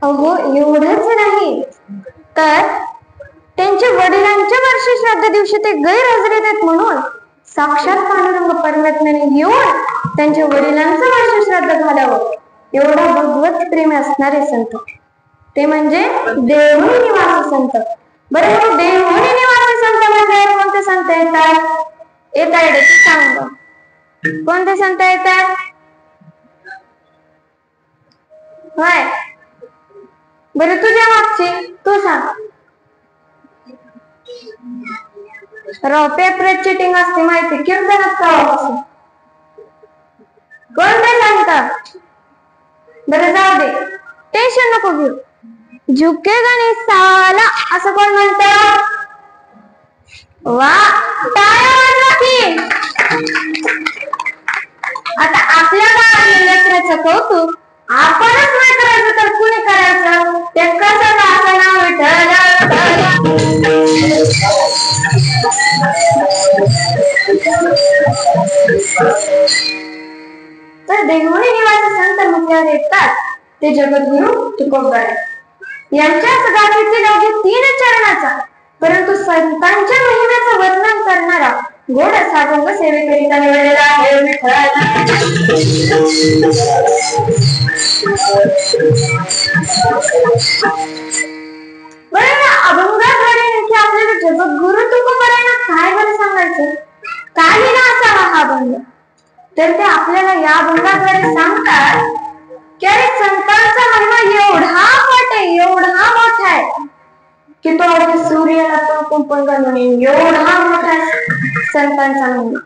अहो एवढंच नाही तर त्यांच्या वडिलांच्या वर्षी श्राद्ध दिवशी ते गैरहजेरी देत म्हणून साक्षात पांडुरंग परमात्म्याने येऊन त्यांच्या वडिलांचं वर्ष श्राद्ध घालावं एवढा भगवत प्रेम असणारे संत ते म्हणजे देवहुनी निवासी संत. बरं देवहुनी निवासी संत म्हणजे कोणते संत येतात सांग कोणते संत येतात? होय बरं तुझ्या मागची तू सांग. पेपर चिटिंग असते माहिती कीर्तनात का कोणते सांगतात? बरं जाऊ दे टेन्शन नको घेऊ. झुकेगा नहीं साला असं कोण म्हणतं? वा टाळ्या वाजवा की. आता आपल्या गावातील लेकराचं कौतुक आपणच नाही करायचं तर कुणी करायचं? ते कसं असं नाव तर देवहुनी निवासी संत म्हटल्यावर येतात ते जगद्गुरु तुकोबराय. यांच्याच गाथेतील अवघे 3 चरणाचा परंतु संतांच्या महिम्याचं वर्णन करणारा गोड असा अभंग सेवेकरिता निवडलेला आहे. अभंगाद्वारे नेमके आपल्याला जगद्गुरु तुकोबरायांना काय बरं सांगायचं? काय लिहिला असावा हा अभंग? तर ते आपल्याला या अभंगाद्वारे सांगतात की अरे संतांचा महिमा एवढा मोठा आहे की तो अगदी सूर्याला पण कुंपण म्हणून एवढा मोठा संतांचा महिमा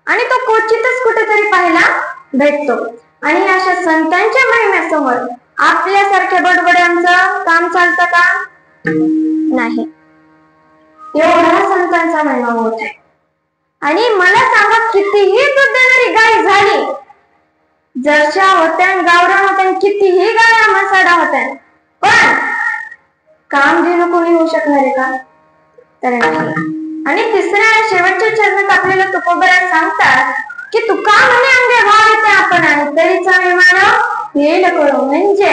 आणि तो क्वचितच कुठेतरी पाहायला भेटतो. आणि अशा संतांच्या महिम्यासमोर आपल्यासारख्या बडबड्यांचं काम चालतं का? नाही. एवढा संतांचा महिमा मोठा आहे. आणि मला सांगा कितीही दूध देणारी गाय झाली जरशा होत्या गावरान होत्या कितीही गाया मसाडा होत्या पण काम देणं कोणी होऊ शकणार आहे का? तर नाही. आणि तिसऱ्या शेवटच्या चरणात आपल्याला तुकोबराय सांगतात की तुका म्हणे अंगे भाव येते आपण आणि तरीचा विमान येईल कळो. म्हणजे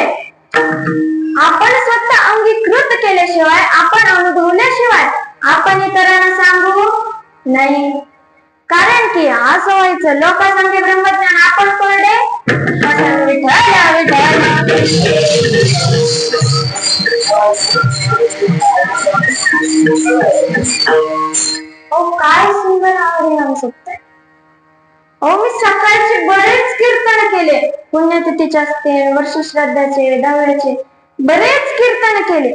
आपण स्वतः अंगीकृत केल्याशिवाय आपण अनुभवल्याशिवाय आपण इतरांना सांगू नाही. कारण की असं व्हायचं लोकांसंगे ब्रह्मज्ञान आपण कोरडे काय सुंदर आवडे शकते. मी सकाळचे बरेच कीर्तन केले पुण्यतिथीचे असते वर्ष श्राद्धाचे दहाव्याचे बरेच कीर्तन केले.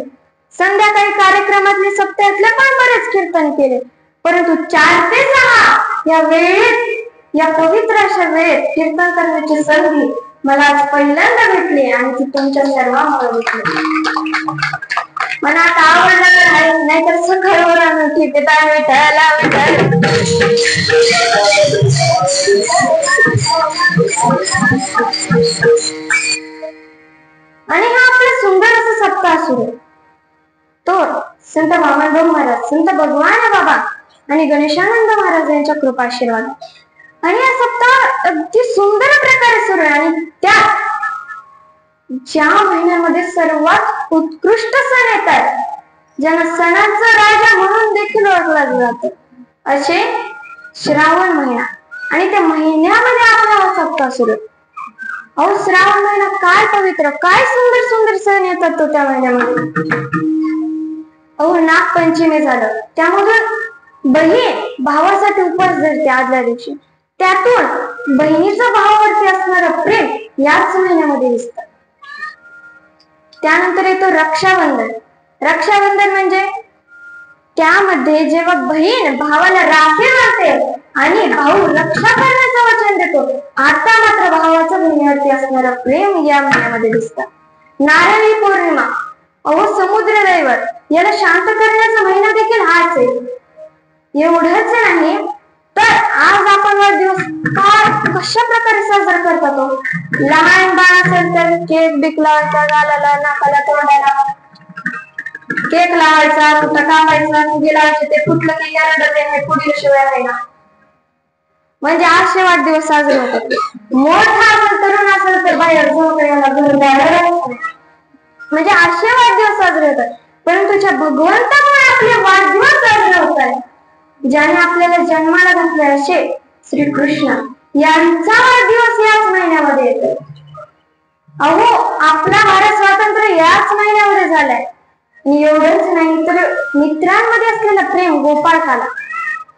संध्याकाळी कार्यक्रमातले सप्त्यातले पण बरेच कीर्तन केले. परंतु 4 ते 6 या वेळेत या पवित्र अशा वेळेत कीर्तन करण्याची संधी मला आज पहिल्यांदा भेटली आणि ती तुमच्या सर्वांमुळे भेटली. मला आता आवडलं तर आहे नाहीतर सखळवर आणून ठीक आणि हा आपला सुंदर असा सप्ताह सुरू तो संत वामनदेव महाराज संत भगवान बाबा आणि गणेशानंद महाराज यांच्या कृपा आशीर्वाद आणि हा सप्ताह अगदी सुंदर प्रकारे सुरू आहे. आणि त्यात ज्या महिन्यामध्ये सर्वात उत्कृष्ट सण येतात ज्यांना सणांचा राजा म्हणून देखील ओळखलं जातं असे श्रावण महिना आणि त्या महिन्यामध्ये आपला हा सप्ताह सुरू आहे. अहो श्रावण महिना काय पवित्र काय सुंदर सुंदर सण येतात तो त्या महिन्यामध्ये. अहो नागपंचमी झालं त्यामधून बहीण भावासाठी उपवास धरते आदल्या दिवशी त्यातून बहिणीचं भावावरती असणारं प्रेम याच महिन्यामध्ये दिसतं. त्यानंतर येतो रक्षाबंधन. रक्षाबंधन म्हणजे त्यामध्ये जेव्हा बहीण भावाला राखी बांधते आणि भाऊ रक्षा करण्याचं वचन देतो आता मात्र भावाचं बहिणीवरती असणारं प्रेम या महिन्यामध्ये दिसतं. नारळी पौर्णिमा अहो समुद्र दैवत याला शांत करण्याचा महिना देखील हाच आहे. एवढंच नाही तर आज आपण वाढदिवस कशा प्रकारे साजरा करतो. लहान बाळ असेल तर केक बिक लावायचा गालाला नाकाला तोंडाला केक लावायचा कुठं कापायचा फुगे लावायचे ते कुठलं की याला पुढील शिवाय आहे ना म्हणजे असे वाढदिवस साजरे होतात. मोठा असेल तर म्हणजे असे वाढदिवस साजरे होतात. परंतु ज्या भगवंतामुळे आपले वाढदिवस साजरे होत आहेत, ज्याने आपल्याला जन्माला घातले असे श्रीकृष्ण यांचा वाढदिवस याच महिन्यामध्ये येतो. अहो, आपला भारत स्वातंत्र्य याच महिन्यामध्ये झालाय. एवढंच नाही तर मित्रांमध्ये असलेला प्रेम गोपाळकाला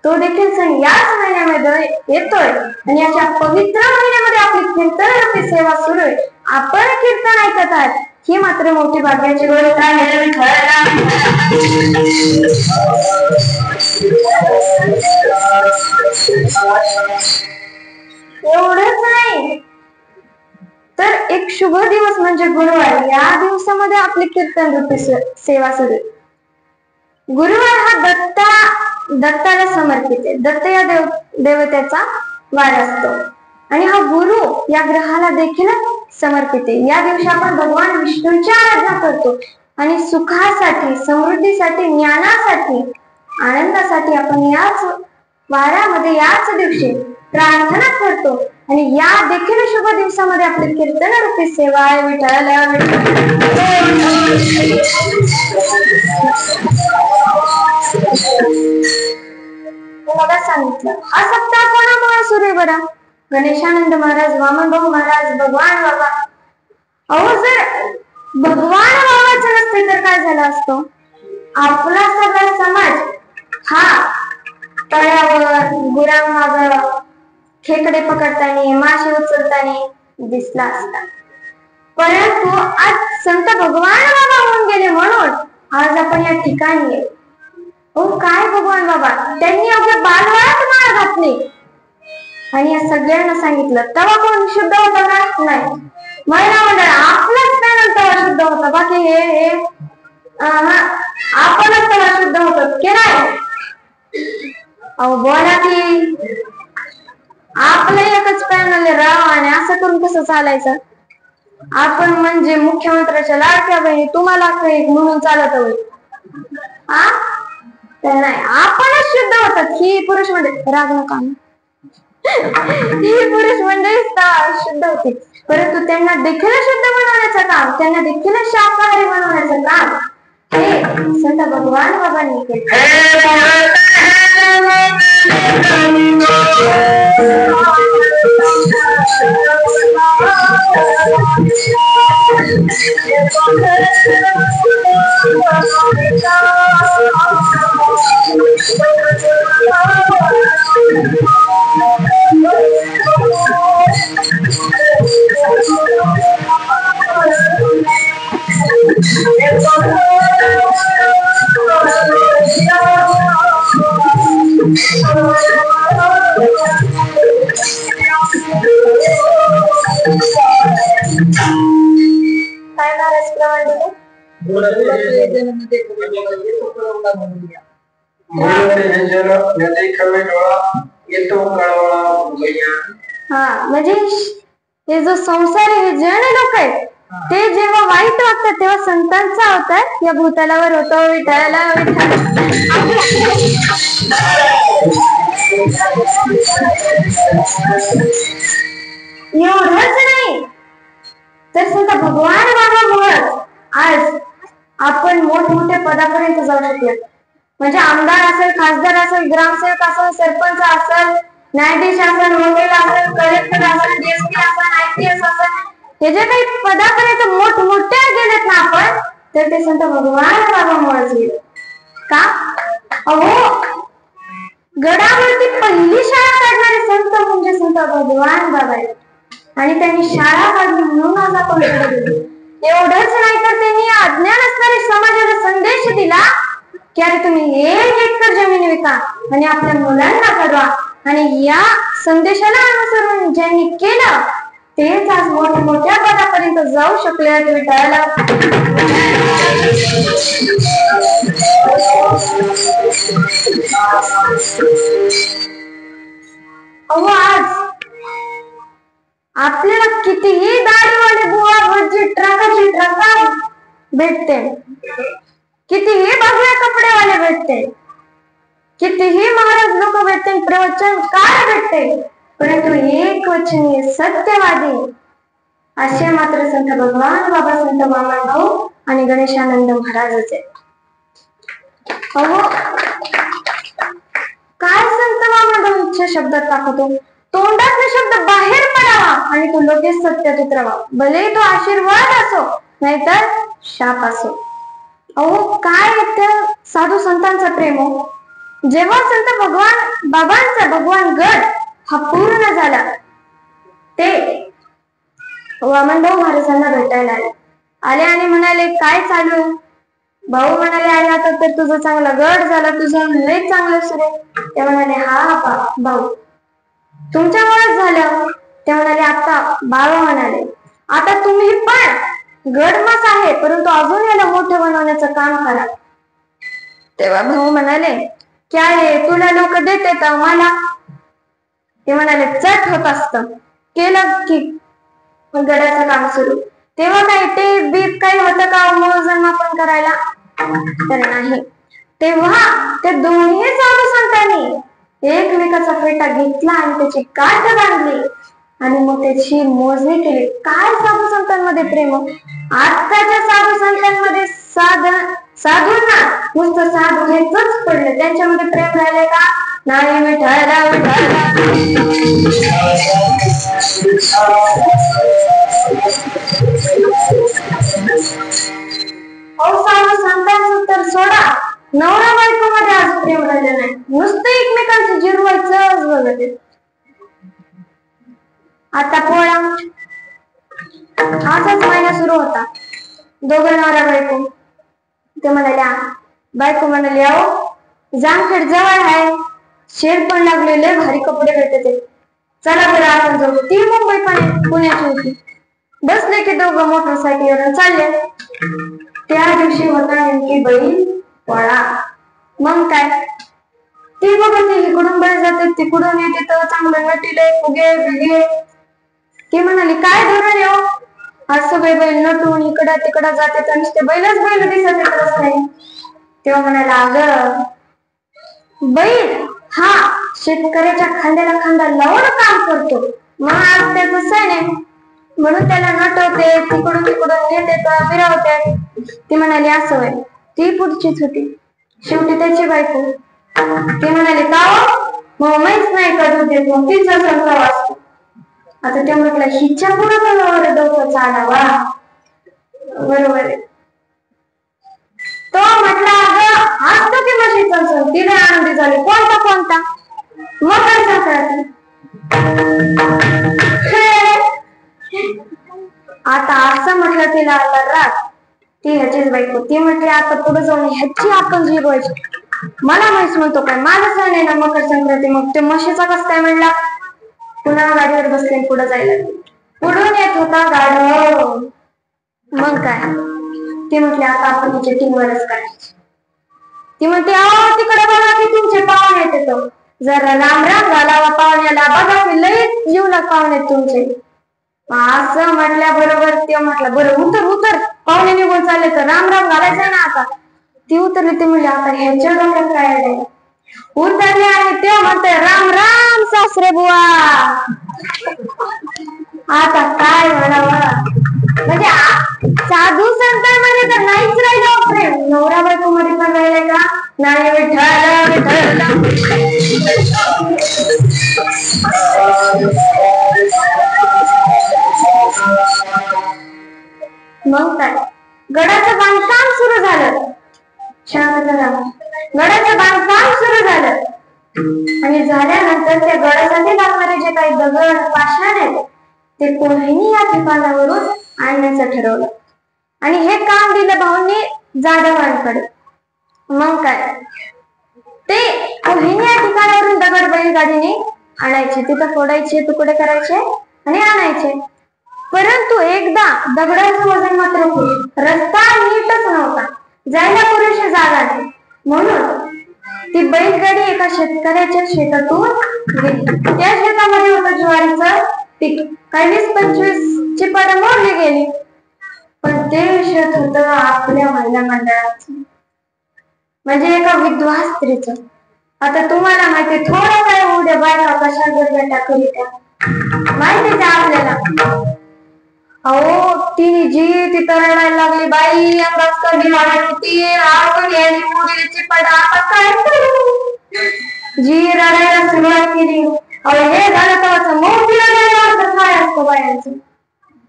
तो देखील सण याच महिन्यामध्ये येतोय. आणि याच्या पवित्र महिन्यामध्ये आपली कीर्तन सेवा सुरू आहे. आपण कीर्तन ऐकत आहात, ही मात्र मोठी भाग्याची गोष्ट आहे. एवढंच नाही तर एक शुभ दिवस म्हणजे गुरुवार. या दिवसामध्ये आपली कीर्तन रूपी सेवा सुरू. गुरुवार हा दत्ताला समर्पित आहे. दत्त या देवतेचा वार असतो आणि हा गुरु या ग्रहाला देखील समर्पित आहे. या दिवशी आपण भगवान विष्णूची आराधना करतो आणि सुखासाठी, समृद्धीसाठी, ज्ञानासाठी, आनंदासाठी आपण याच वारामध्ये, याच दिवशी प्रार्थना करतो. आणि या देखील शुभ दिवसामध्ये आपली कीर्तन रूपी सेवा आहे. मला सांगितलं हा सप्ताह कोणामुळे सुरू आहे बरं? गणेशानंद महाराज, वामनभाऊ महाराज, भगवान बाबा. अहो, जर भगवान बाबाचं नसते तर काय झालं असतं? आपला सगळा समाज हा तळ्यावर गुरांमाग खेकडे पकडताना, मासे उचलताना दिसला असता. परंतु आज संत भगवान बाबा होऊन गेले म्हणून आज आपण या ठिकाणी आहे. काय भगवान बाबा, त्यांनी अवघ्या बालवयात माळ घातली आणि या सगळ्यांना सांगितलं. तेव्हा कोण शुद्ध होता का? नाही. महिला मंडळ आपलाच पॅनल तेव्हा शुद्ध होता. बाकी हे आपणच तेव्हा शुद्ध होतो की नाही? अहो बोला की, आपलं एकच पॅनल राव आणि असं करून कसं चालायचं? आपण म्हणजे मुख्यमंत्र्याच्या लाडक्या बहिणी, तुम्हाला म्हणून चालत होईल तर नाही. आपणच शुद्ध होतात. ही पुरुष मंडळी राग नका, ही पुरुष मंडळी शुद्ध होती. परंतु त्यांना देखील शुद्ध बनवण्याचं काम, त्यांना देखील शाकाहारी बनवण्याचं काम हे संत भगवान बाबांनी केलं. म्हणजे हे जो संसारी हे जण लोक आहेत ते जेव्हा वाईट वागतात तेव्हा संतांचा अवतार या भूतलावर होतो. विठ्ठला एवढंच नाही तर संत भगवान बाबामुळे आज आपण मोठमोठ्या पदापर्यंत जाऊ शकलो. म्हणजे आमदार असेल, खासदार असेल, ग्रामसेवक असेल, सरपंच असेल, न्यायाधीश असेल, वकील असेल, कलेक्टर असेल, डीएसपी असेल, आयपीएस असेल, हे जे काही पदापर्यंत मोठमोठ्या गेलेत ना आपण, तर ते संत भगवान बाबामुळेच गेले. का? अहो, गडावरती पहिली शाळा काढणारे संत म्हणजे संत भगवान बाबा आहेत. आणि त्यांनी शाळा काढली म्हणून आज आपण एवढंच नाही तर त्यांनी अज्ञान असणारे समाजाला संदेश दिला की अरे तुम्ही 1 एकर जमीन विका आणि आपल्या मुलांना करा. आणि या संदेशाला अनुसरून ज्यांनी केलं तेच आज मोठ्या पदापर्यंत जाऊ शकले. विठ्ठला अहो, आज आपल्याला कितीही दाढीवाले बुवा भजी ट्रकाची ट्रका भेटते, कितीही भगव्या कपडेवाले भेटते, कितीही महाराज लोक भेटते, प्रवचन काय भेटते, परंतु एक वचनीय सत्यवादी असे मात्र संत भगवान बाबा संत वामनभाऊ आणि गणेशानंद महाराजच आहेत. अहो काय संत वामनभाऊ इच्छा शब्दात टाकतो, तोंडातला शब्द बाहेर पडावा आणि तो लगेच सत्यात उतरावा, भले तो आशीर्वाद असो नाहीतर शाप असो. अहो काय त्या साधू संतांचा प्रेम हो. जेव्हा संत भगवान बाबांचा भगवान गड हा पूर्ण झाला, ते वामनभाऊ महाराजांना भेटायला आले आणि म्हणाले काय चालू. भाऊ म्हणाले अरे आता तर तुझं चांगला गड झाला, तुझं लय चांगलं सुरू. ते म्हणाले हा भाऊ तुमच्यामुळेच झालं. ते म्हणाले आता बाबा म्हणाले आता तुम्ही पण गडमास आहे परंतु अजून याला मोठं बनवण्याचं काम करा. तेव्हा भाऊ म्हणाले काय रे तुला लोक देतात मला. ते म्हणाले चट होत असत. केलं की गडाचं काम सुरू. तेव्हा काय ते बीत काही होतं का मोजन मापन करायला, तर नाही. तेव्हा ते दोन्ही साधू संतांनी एकमेकाचा फेटा घेतला आणि त्याची गाठ बांधली आणि मग त्याची मोजणी केली. काय साधू संतांमध्ये प्रेम. आताच्या साधू संतांमध्ये साधूंना नुसतं साधू हेच पडलं, त्यांच्यामध्ये प्रेम राहिले का नाही. विठाला विठाला साधू संतांचं तर सोडा, नवरा बायको मध्ये आज प्रेम राहिलं नाही, नुसतं एकमेकांचे जिरवायचं बघत. आता पोळा आजच महिना सुरू होता. दोघं नवरा बायको. ते म्हणाल्या बायको म्हणाली अहो जामखेड जवळ आहे, शेड पण लागलेले, भारी कपडे भेटते, चला बरं आपण जाऊ. ती मुंबई पण पुण्याची होती. बसले की दोघं मोटरसायकलवर चालले. त्या दिवशी होता नेमकी बैल पोळा. मग काय ती बघते इकडून बैल जाते तिकडून येते तर चांगलं नटीले फुगे बिगे. ती म्हणाली काय धरण येऊ आज सगळे बैल नटून इकडं तिकडं जाते तर नुसते बैलच बैल दिसत येतच नाही. तेव्हा म्हणाला अगं बैल हा शेतकऱ्याच्या खांद्याला खांदा लावून काम करतो, मग आज त्याचं सण आहे म्हणून त्याला नटवते, तिकडून तिकडून नेते तर मिरवते. ती म्हणाली असं होय. ती पुढचीच होती. शेवटी त्याची बायको. ती म्हणाली का मग माहीच नाही का तू देत मग तिचा संसार वाचतो. आता ते म्हटलं हिच्या पुढे डोकं चालावा बरोबर आहे. तो म्हटला अगं असतो की म्हशीचा सण. तिला आनंदी झाली. कोणता मकर संक्रांती. आता असं म्हटलं तिला आला राग. ती ह्याचीच बायको. ती म्हटली आता पुढे जाऊन ह्याची आपण जिरवायची. मला म्हैस म्हणतो काय, माझा सण आहे ना मकर संक्रांती. मग ते म्हशीचा कस काय म्हणला. पुन्हा गाडीवर बसले पुढे जायला. पुढून येत होता गाढव. मग काय ती म्हटली आता आपण हिच्या टीमवरच करायची. ती म्हणते अहो तिकडे बघा की तुमचे पाहुणे येते, जरा राम राम घालावा पाहुण्याला, बघा की लई जीवनात पाहुणे तुमचे. असं म्हटल्या बरोबर ते म्हटलं बरं उतर पाहुणे निघून चालले तर राम राम घालायचं ना. आता ती उतरली. ती म्हणली आता ह्याच्या डोक्यात काय आहे. उतरले आणि ते म्हणते राम राम सासरे बुवा. आता काय म्हणावं. म्हणजे साधू संतांमध्ये तर नाहीच राहिलं प्रेम, नवरा बायको मध्ये पण राहिलंय का नाही. विठाला विठाला मग काय गडाचं बांधकाम सुरू झालं. गडाचं बांधकाम सुरू झालं आणि झाल्यानंतर त्या गडासाठी लागणारे जे काही दगड पाषाण आहेत ते कोणीही या ठिकाणावरून आणण्याचं ठरवलं आणि हे काम दिलं भाऊंनी जाधवांकडे. मग काय ते कोणी या ठिकाणावरून दगड बैलगाडीने आणायचे, तिथं फोडायचे, तुकडे करायचे आणि आणायचे. परंतु एकदा दगडाचं वजन मात्र खूप, रस्ता नीटच नव्हता, जायला पुरेशी जागा नाही. म्हणून ती बैलगाडी एका शेतकऱ्याच्या शेतातून गेली. त्या शेतामध्ये होतं ज्वारीचं पीक. काही 20-25 चिपाड मोडली गेली. पण ते शेत होतं आपल्या महिला मंडळाचं, म्हणजे एका विधवा स्त्रीचं. आता तुम्हाला माहिती थोडं काय उद्या बायका कशा गरगटा करीत्या माहिती का आपल्याला. अहो ती जी तिथं रडायला लागली, बाई अंगात कधी वाढत होती, आपण याची मुलीची पडा काय करू. जी रडायला सुरुवात केली. अहो हे झालं तर मग तिला गेल्यावर काय असतं बायांचं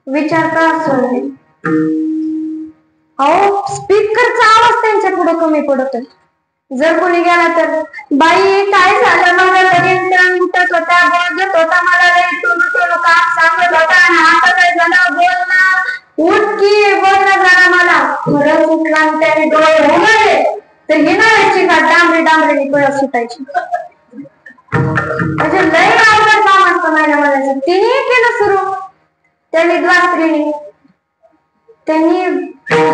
विचार करा सोडले. अहो स्पीकरचा आवाज त्यांच्या पुढे कमी पडतो. जर कोणी गेला तर, बाई काय झालं, मला लगेच उठत होता, बोलत होता, मला लई काम सांगत होता, आणि आता काय झालं, बोल ना, उठ की बोलणं झालं मला. खरंच उठला त्याने डोळे उघडले तर हिनाची का डांबरी डांबरीने डोळ्यात सुटायची. म्हणजे लई अवघड काम असतं महिना म्हणायचं. तिने केलं सुरू त्या विधवा स्त्रीने. त्यांनी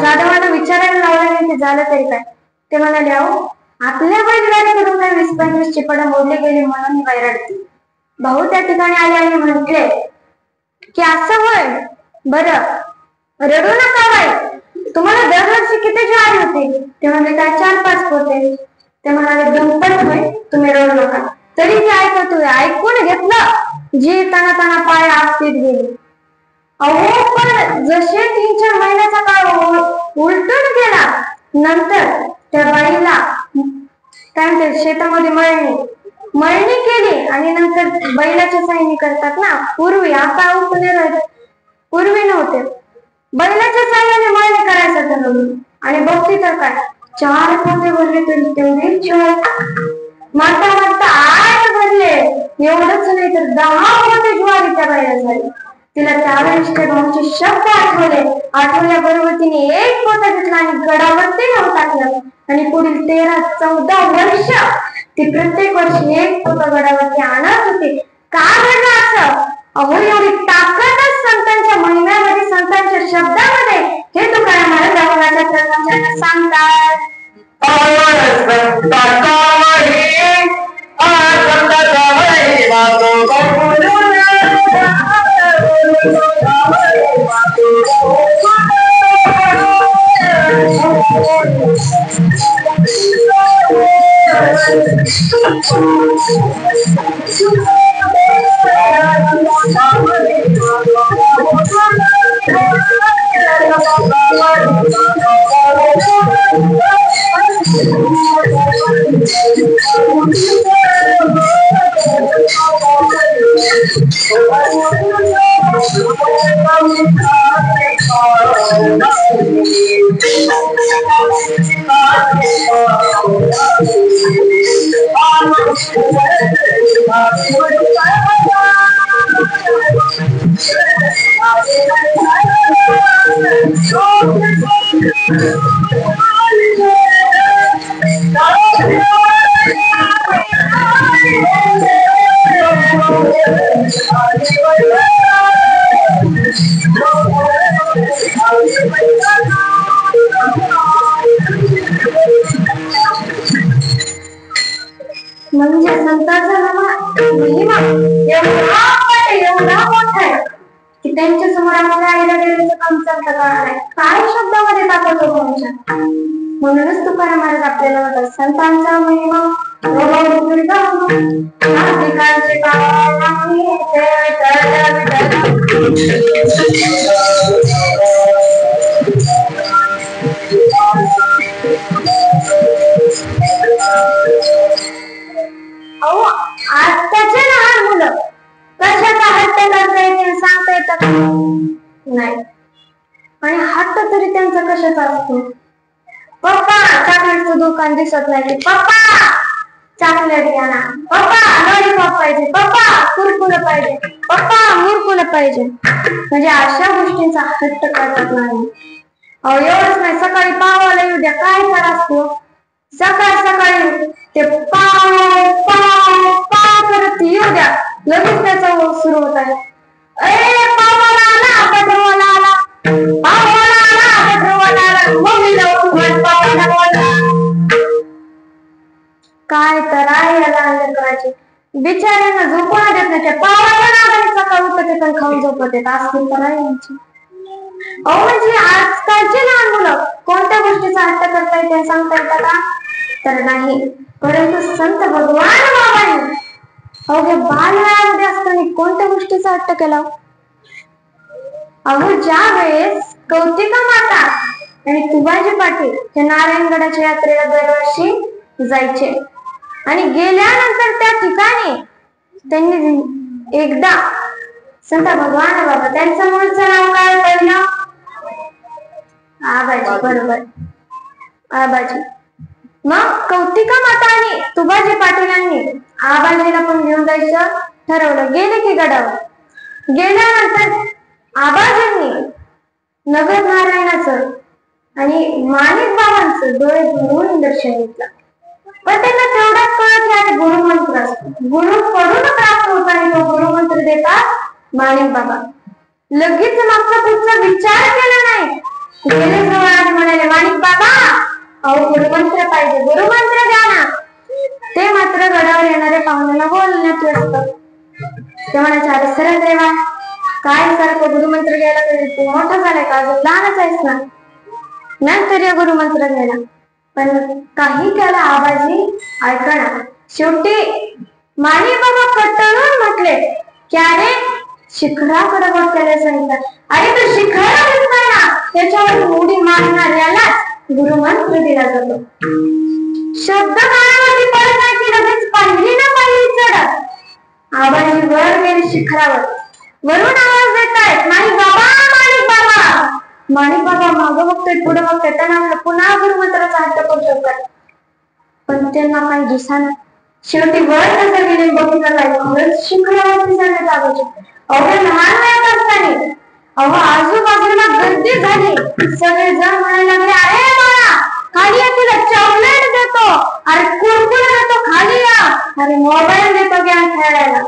जाधवांना विचारायला लावलं नाही ते झालं तरी काय. ते म्हणाले, अहो आपल्या बैलगाडीकडून काय 20-25 चिपडा मोडले गेले म्हणून ही बाई रडते. भाऊ त्या ठिकाणी आले आणि म्हटले की असं होय, बरं रडू नका बाई, तुम्हाला दरवर्षी किती ज्वारी होते. ते म्हणले काय 4-5 पोते. ते म्हणाले 2 पण होय, तुम्ही रडू नका. तरी ते ऐकत होते. ऐकून घेतलं, जी ताना पाय आपटीत गेली. अहो पण जसे 3-4 महिन्याचा काळ उलटून गेला, नंतर त्या बाईला काय म्हणतात शेतामध्ये मळणी केली आणि नंतर बैलाच्या साईने करतात ना पूर्वी, आता पूर्वी नव्हते, बैलाच्या साह्याने मळणी करायचं ठरवलं. आणि बघते तर काय 4 पोते भरले तरी तेवढे म्हणता 8 भरले. एवढंच नाही तर 10 पोते ज्वारी त्या बाईला झाली. तिला त्यावेळेस त्या भाऊचे शब्द आठवल्याबरोबर तिने 1 पोता घेतला आणि गडावरती नेऊन टाकलं. आणि पुढील 13-14 वर्ष ती प्रत्येक वर्षी 1 पोता गडावरती आणत होती. का घडलं असं? अहो एवढी ताकदच संतांच्या महिम्यामध्ये, संतांच्या शब्दामध्ये हे तुकाराम महाराज प्रवचनात सांगतात. म्हणजे संतांचा महिमा एवढा मोठा आहे की त्यांच्या समोर आम्हाला आईला गेल्याचं काम चालतं कळणार आहे. काय शब्दामध्ये दाखवतो कोणच्या. म्हणूनच तुकाराम महाराज आपल्याला म्हणतात संतांचा महिमा आजकालचे लहान मुलं कशाचा हट्ट करता येते सांगता येतात नाही. आणि हट्ट तरी त्यांचा कशाचा असतो. पप्पा चॉकलेटचं दुकान दिसत नाही, पप्पा चॉकलेट घ्या ना, पप्पा लॉलीपॉप पाहिजे, पप्पा कुरकुरे पाहिजे, पप्पा मुरकुले पाहिजे. म्हणजे अशा गोष्टींचा हट्ट करतात नाही. अहो एवढंच नाही, सकाळी पावाला येऊ द्या काय त्रास असतो. सकाळी ते पाव पाव पाव करत येऊ द्या, लगेच त्याचा सुरू होत आहे. पावाला आला पेट्रोलवाला आला, पावाला आला पेट्रोलवाला आला, मम्मीला उघड पावाला बोला. काय तर आहे या लहान लेकराची. बिचाऱ्यांना झोपणं देत नाही. पावाला नागाने सकाळ उठत पण खाऊन झोपत येत असतील तर आहे यांची. अहो म्हणजे आजकालची लहान मुलं कोणत्या गोष्टीचा हट्ट करता येते सांगता येतं का? तर नाही. परंतु संत भगवान बाबांनी अवघ्या बालवयामध्ये असताना कोणत्या गोष्टीचा हट्ट केला. अहो ज्या वेळेस कौतिका माता आणि तुबाजी पाटील हे नारायणगडाच्या यात्रेला दरवर्षी जायचे आणि गेल्यानंतर त्या ठिकाणी त्यांनी एकदा संत भगवान बाबा, त्यांचं मूळचं नाव काय पहिलं? आबाजी, बरोबर, आबाजी. मग कौतिका माता आणि तुबाजी पाटीलांनी आबाजीला पण घेऊन जायचं ठरवलं. गेले की गडावर. गेल्यानंतर आबाजींनी नगर नारायणाचं आणि माणिक बाबांचं डोळे भरून दर्शन घेतलं. पण त्यांना तेवढाच कळत की गुरुमंत्र असतो, गुरुकडून प्राप्त होता आणि तो गुरुमंत्र देतात माणिक बाबा. लगेच मागचा पुढचा विचार केला नाही, गेले जवळ आणि म्हणाले, माणिक बाबा अहो गुरुमंत्र पाहिजे, गुरुमंत्र द्या ना. ते मात्र गडावर येणाऱ्या पाहुण्यांना बोलण्यात व्यस्त. ते म्हणायचे, अरे सरळ देवा, काय सारखं गुरुमंत्र घ्यायला पाहिजे, तू मोठा झालाय का, अजून लहानच आहेस ना, नंतर या गुरुमंत्र घ्यायला. पण काही त्याला आबाजी ऐकणार. शेवटी माणिक बाबा कटळून म्हटले की अरे शिखराकडे बघ, त्याला सांगितलं, अरे तू शिखराला दिसतोय ना, त्याच्यावर उडी मारणार यालाच गुरुमंत्र दिला जातो. शब्द कानावरती पडत नाही की लगेच पहिली ना पहिली चढत. आबाजी वर गेले शिखरावर. वरून आवाज देत आहेत, माणिक बाबा, माणिक बाबा. माणिक बाबा मागं बघतोय, पुढे बघतोय, त्यांना पुन्हा गुरुमंत्राचा हट्ट करू शकतात, पण त्यांना काही दिसेना. शेवटी वर नजर गेले, बघितलं जायचं शिखरावरती जाण्यात आबाजी. अहो लहान वयात असताना अहो आजूबाजूला गर्दी झाली. सगळे जण म्हणायला लागले, अरे बाळा खाली या, तुला चॉकलेट देतो, अरे कुरकुरे देतो, खाली या, अरे मोबाईल देतो गेम खेळायला.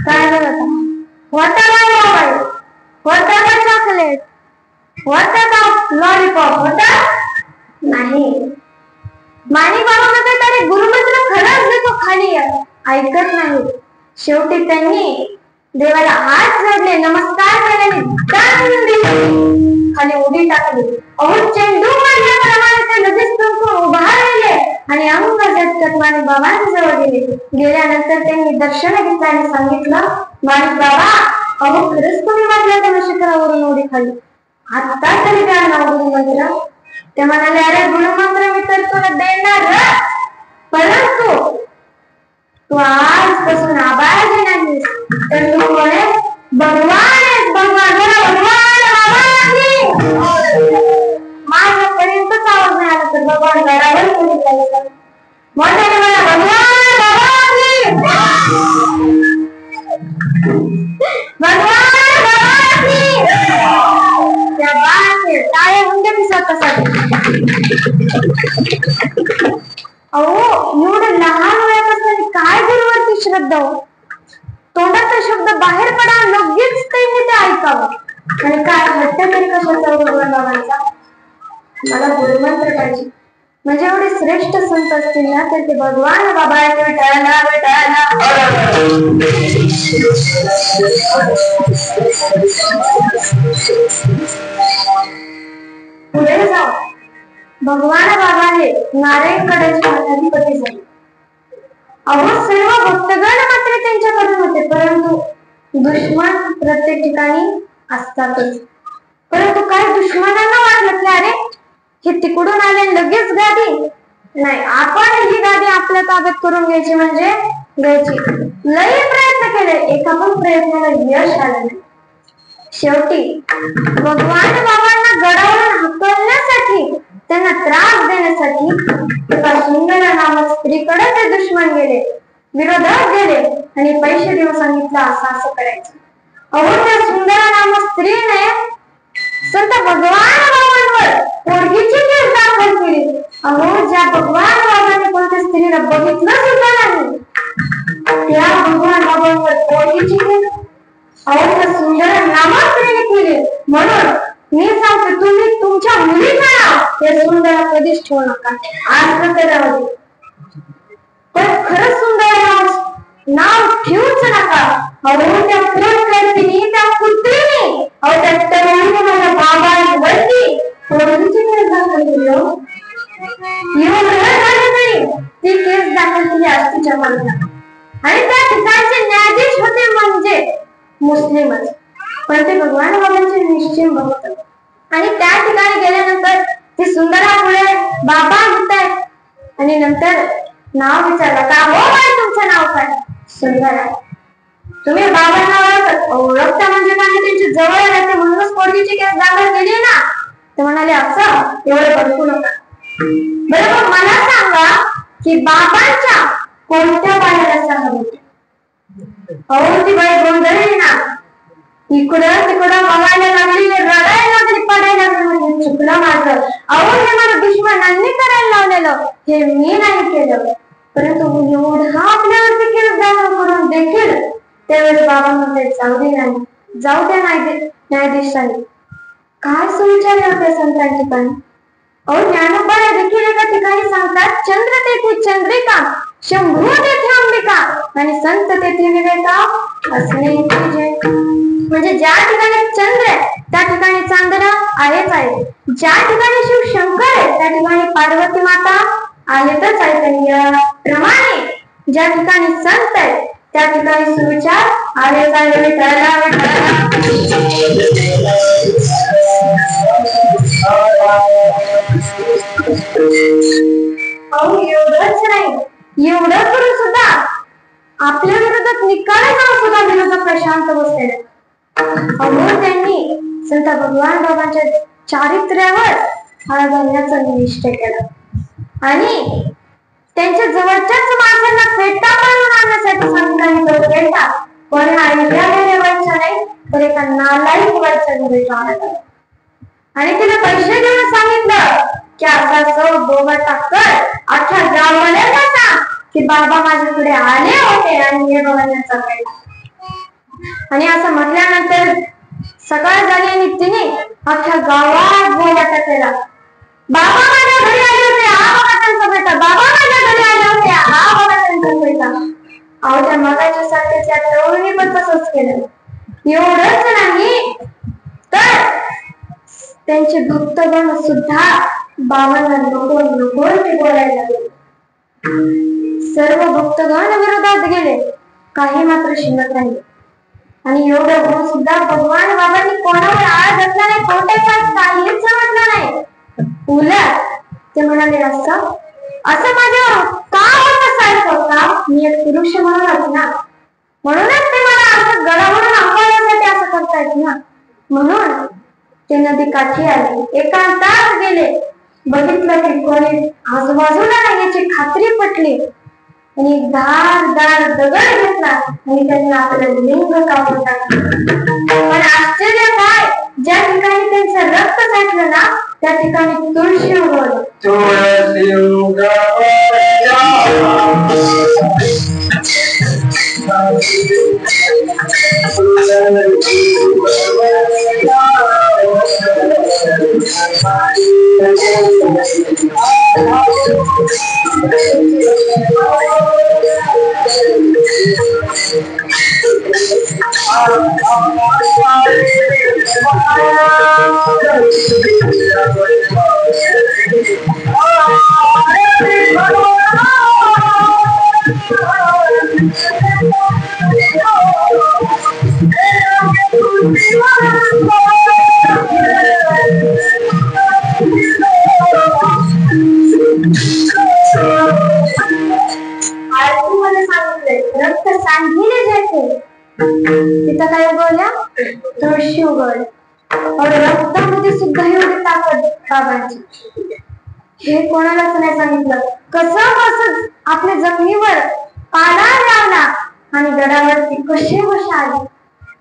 काय होता? होता का मोबाईल? होता का चॉकलेट? होता का लॉलीपॉप? होता नाही. माणिक बाबा म्हणतात, अरे गुरुमंत्र खरंच देतो, खाली या. ऐकत नाही. शेवटी त्यांनी देवाला हात जोडले, नमस्कार केले, खाली उडी टाकली. अहो चेंडू मारल्याप्रमाणे ते लगेच तुमकून उभा राहिले आणि अंग झटकत माणिक बाबांजवळ गेले. गेल्यानंतर त्यांनी दर्शन घेतलं आणि सांगितलं, माणिक बाबा अहो खरंच तुम्ही म्हटलं तेव्हा शिखरावरून उडी खाली, आता तरी द्या ना गुरुमंत्र. ते म्हणाले, अरे गुरुमंत्र मी तर तुला देणार, परंतु तू आजपासून आबाजी नाही, तर तू म्हणे भगवान आहेस, भगवान. माझ्यापर्यंतच आवाज नाही आला तर भगवान गडावर कोणी जायचं, मोठ्याने मला भगवान त्या बाळाचे टाळे म्हणजे मी स्वतःसाठी. अहो एवढं लहान वयात असताना काय गुरुवरती श्रद्धा हो. तोंडाचा शब्द बाहेर पडा, लगेच त्यांनी ते ऐकावं. आणि काय हट्ट तरी कशाचा भगवान बाबांचा, मला गुरुमंत्र पाहिजे. म्हणजे एवढे श्रेष्ठ संत असतील ना, तर ते भगवान बाबा विठाला विठाला. पुढे जाऊ. भगवान बाबा हे नारायणगडाचे अधिपती झाले. अहो सर्व भक्तगण मात्र त्यांच्याकडून होते, परंतु दुश्मन प्रत्येक ठिकाणी असतातच. परंतु काय दुश्मनांना वाटलं की अरे हे तिकडून आले लगेच गादी नाही, आपण ही गादी आपल्या ताब्यात करून घ्यायची म्हणजे घ्यायची. लई प्रयत्न केले, एका पण प्रयत्नाला यश आलं नाही. शेवटी भगवान बाबांना गडावरून हकलण्यासाठी, त्यांना त्रास देण्यासाठी एका सुंदर नामक स्त्रीकडे ते दुश्मन गेले, विरोधात गेले आणि पैसे देऊन सांगितलं असं असं करायचं. अहो त्या सुंदर नामक स्त्रीने संत भगवान बाबांवर पोरगीची केस दाखल केली. अहो ज्या भगवान बाबांनी कोणत्या स्त्रीला बघितलं सुद्धा नाही, त्या भगवान बाबांवर पोरगीची केस अहो त्या सुंदर नामक स्त्रीने केली. म्हणून मी सांगते, तुम्ही तुमच्या मुलीचं नाव या सुंदर कधीच ठेवू नका. आज तर राहू दे, पण खरंच सुंदर नाव ठेवूच नका. अहो त्या पोटकर्तीने, त्या पुत्रीने, अहो त्या तरुणीने माझ्या बाबाला वरती पोरगीची केस दाखल केली. येऊन झालं तरी ती केस दाखल केली असतीच्या मनात, आणि त्या ठिकाणचे न्यायाधीश होते म्हणजे मुस्लिमच. पण ते भगवान भगवान बाबांचे निश्चित भक्त. आणि त्या ठिकाणी गेल्यानंतर ते सुंदरापुढे बाबा घेतायत आणि नंतर नाव विचारलं, का हो बाई तुमचं नाव काय? सुंदरा. तुम्ही बाबांना ओळखता म्हणजे काय? त्यांच्या जवळ राहते म्हणूनच पोरगीची केस दाखल केली ना. ते म्हणाले, असं एवढं बघू नका. बरोबर, मला सांगा की बाबांच्या कोणत्या पायाला सहा होते? अहो ती बाई गोंधळली ना, इकडं तिकडं बघायला लागली, रडायला लागली, पडायला लागली. चुकलं माझं. अहो हे मला दुश्मनांनी करायला लावलेलं, हे मी नाही केलं. परंतु एवढा आपल्यावरती केस दाखल करून देखील त्यावेळेस बाबा म्हणते, जाऊ दे नाही, जाऊ द्या न्यायाधीशांनी. काय सुविचार होते संतांची पण? अहो ज्ञानोबा देखील एका ठिकाणी सांगतात, चंद्र तेथे चंद्रिका, शंभू तेथे अंबिका आणि संत तेथे विवेका असणे पाहिजे. म्हणजे ज्या ठिकाणी चंद्र आहे त्या ठिकाणी चांदणा आहेच आहे. ज्या ठिकाणी शिव शंकर आहे त्या ठिकाणी पार्वती माता आहेतच आहेत. प्रमाणे ज्या ठिकाणी संत आहे त्या ठिकाणी सुविचार आहेच आहे. एवढंच नाही, एवढं करून सुद्धा आपल्या विरोधात निकाल सुद्धा विरोधक प्रशांत बसलेले. अहो त्यांनी संत भगवान बाबांच्या चारित्र्यावर हात घालण्याचा निश्चय केला आणि त्यांच्या जवळच्याच माणसांना फेटा मारून आणण्यासाठी सांगितलं. पण हा एका देवांच्या नाही तर एका नालायक देवाच्या घरी राहण्यात आला आणि तिला पैसे देऊन सांगितलं की असा बोबा टाकर अख्ख्या गावाला सांग की बाबा माझ्याकडे आले होते आणि हे बघण्याचा आणि असं म्हटल्यानंतर सकाळ झाली आणि तिने अख्ख्या गावात बोबा टाकलेला. बाबा माझ्या घरी आले होते, हा बघा त्यांचा बेटा. बाबा माझ्या घरी आले होते, हा बघा त्यांचा बेटा. अहो त्या मगाच्या सारख्या त्या तरुणी पण तसंच केलं. एवढंच नाही तर त्यांचे भक्तगण सुद्धा बाबांना नको नको ते बोलायला लागले. सर्व भक्तगण विरोधात गेले, काही मात्र शिल्लक राहिले. आणि एवढं होऊन सुद्धा भगवान बाबांनी कोणावर आळ घातला नाही, कोणत्याही काहीच म्हटलं नाही. उलट ते म्हणाले, असं माझ्यावर का होत सारखं का? मी एक पुरुष म्हणूनच ना, म्हणूनच ते मला असं गडावरून अंगावण्यासाठी असं करतायत ना. म्हणून ते नदी काठी आले, एकांतात गेले, बघितलं की कोणी आजूबाजूला नाही याची खात्री पटली आणि धारदार दगड घेतला आणि त्यांनी आपलं लिंग कापून टाकलं. पण आश्चर्य काय, ज्या ठिकाणी त्यांचं रक्त साठलं ना त्या ठिकाणी तुळशी उगवली. रक्त सांडलेले जाते तिथं काय उगवल्या? तुळशी उगवल्या. रक्तामध्ये सुद्धा एवढी ताकद बाबांची. हे कोणालाच नाही सांगितलं. कसं आपल्या जमिनीवर पाला लावला आणि गडावरती कसे आले.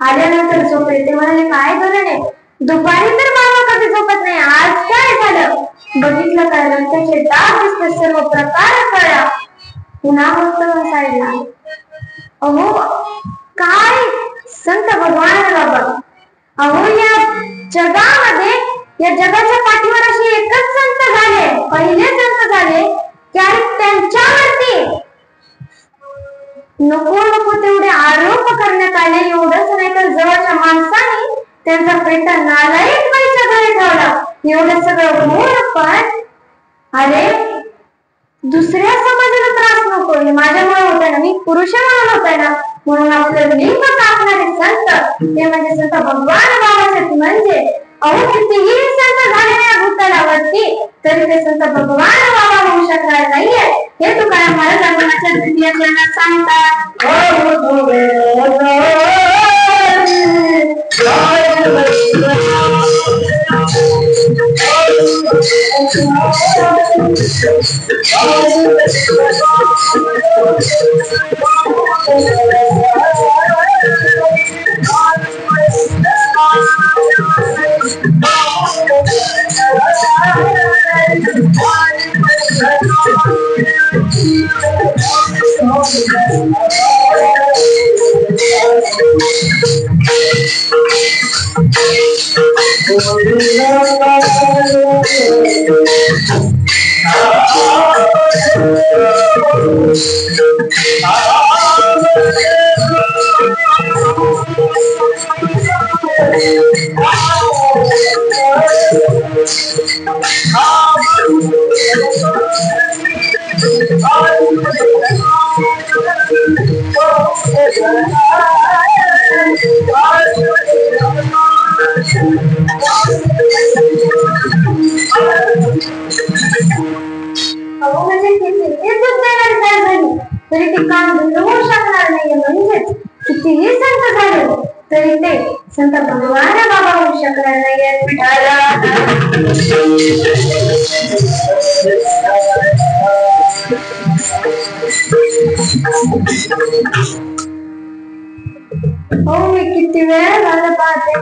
आल्यानंतर झोपले. ते म्हणाले, काय गरज आहे, दुपारी तर बाबा कधी झोपत नाही, आज काय झालं? बघितलं काय, रक्ताचे डाग दिसले, सर्व प्रकार कळला. पुन्हा भक्त साईडला. अहो काय संत भगवान बाबा. अहो या जगामध्ये, या जगाच्या पाठीवर असे एकच संत झाले, पहिले संत झाले की त्यांच्यावरती नको नको तेवढे आरोप करण्यात आले. एवढंच नाही तर जवळच्या माणसाने त्यांचा पेटा नालायक बाईच्या घरी ठेवला. एवढं सगळं होऊन पण अरे दुसऱ्या समाजाला त्रास नको, हे माझ्यामुळे होत आहे ना, मी पुरुष म्हणून होत आहे ना, म्हणून आपलं लिंग कापणारे संत ते म्हणजे संत भगवान बाबाचे. म्हणजे अहो कितीही संत झाले या भूतलावरती तरी ते संत भगवान बाबा होऊ शकणार नाहीये, हे तुकाराम महाराज आपणाच्या द्वितीय चरणात सांगतात. तरी ते काम होऊ शकणार नाही, म्हणजेच कितीही संत झाले तरी ते संत भगवान बाबा होऊ शकणार नाही. हो मी किती वेळ झालं पाहते,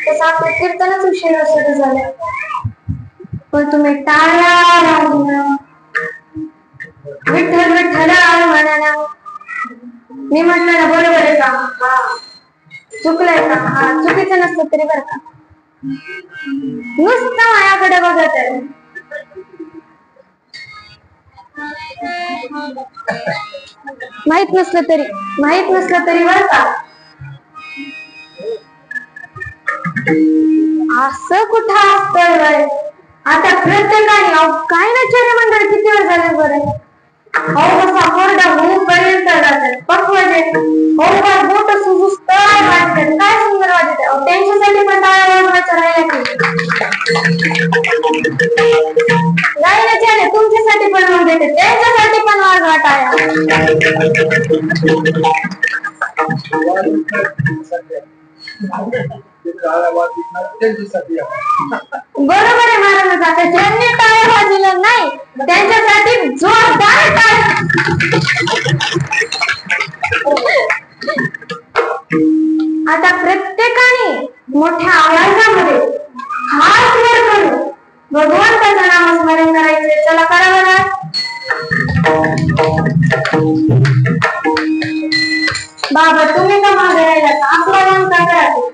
तसं आपलं कीर्तनच उशिरा सुरू झालं, पण तुम्ही टाळ्या वाजवणं, विठ्ठल विठ्ठल म्हणाला. मी म्हटलं ना बरोबर आहे का, हा चुकलंय का, हा चुकीचं नसतं तरी बरं का, नुसतं माझ्याकडे बघत आहे. माहित नसलं तरी बरं का, असं कुठं असतं. आता प्रत्येकाने काय ना चेहरे मंडळ किती वेळ झाले बरं, अहो कसा कोरडा होऊ पर्यंत जातात पकवायचे, हो का बोट सुस्त वाटतात, काय सुंदर वाटत. त्यांच्यासाठी पण टाळ्या वाजवायचं राहिलं की नाही ना चेहरे, तुमच्यासाठी पण वाजवते, त्यांच्यासाठी पण वाजवा टाळ्या. बरोबर आहे महाराज, आता ज्यांनी टाळ्या वाजवल्या नाही त्यांच्यासाठी जोरदार टाळ्या. आता प्रत्येकाने मोठ्या आवाजामध्ये हात वर करून भगवंताचं नामस्मरण करायचे. चला करा बरं. बाबा तुम्ही का मागे राहिला, आपला नाम काय करायचं.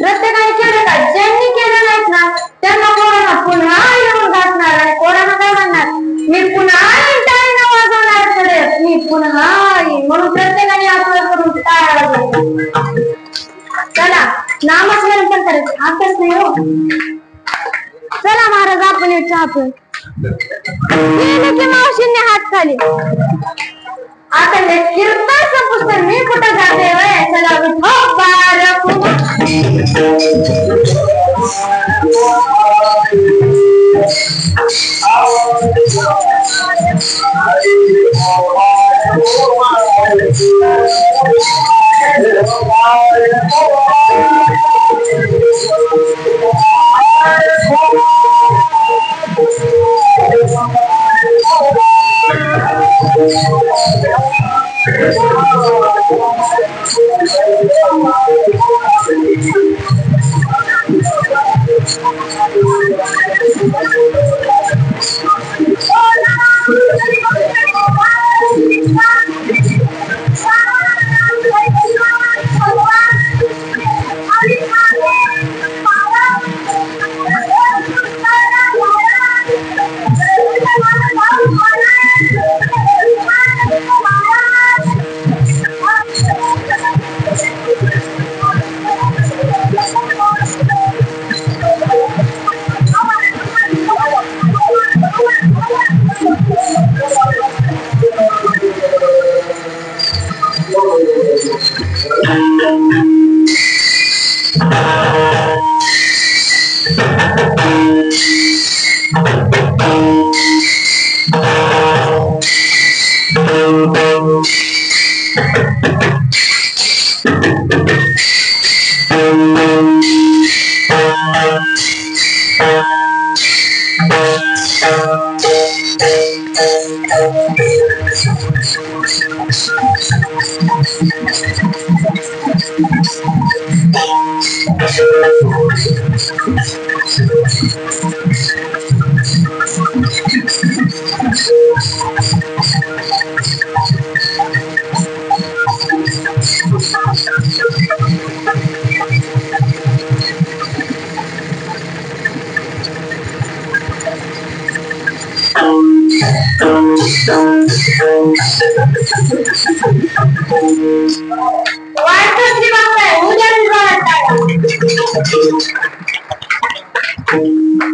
प्रत्येकाने केलं का, ज्यांनी केलं नाहीत ना त्यांना कोरोना पुन्हा येऊन गाठणार, आणि कोरोना काय म्हणणार, मी पुन्हा टाळ्या वाजवणार कडे, मी पुन्हा येईन. म्हणून प्रत्येकाने आपलं करून टाळ्या वाजवायच्या. चला नामस्मरण पण करायचं, आताच नाही हो. चला महाराज आपण एक चहा पिऊ. की मावशींनी हात खाली. आता हे कीर्तनचं पुस्तक मी कुठं जाते वय, चला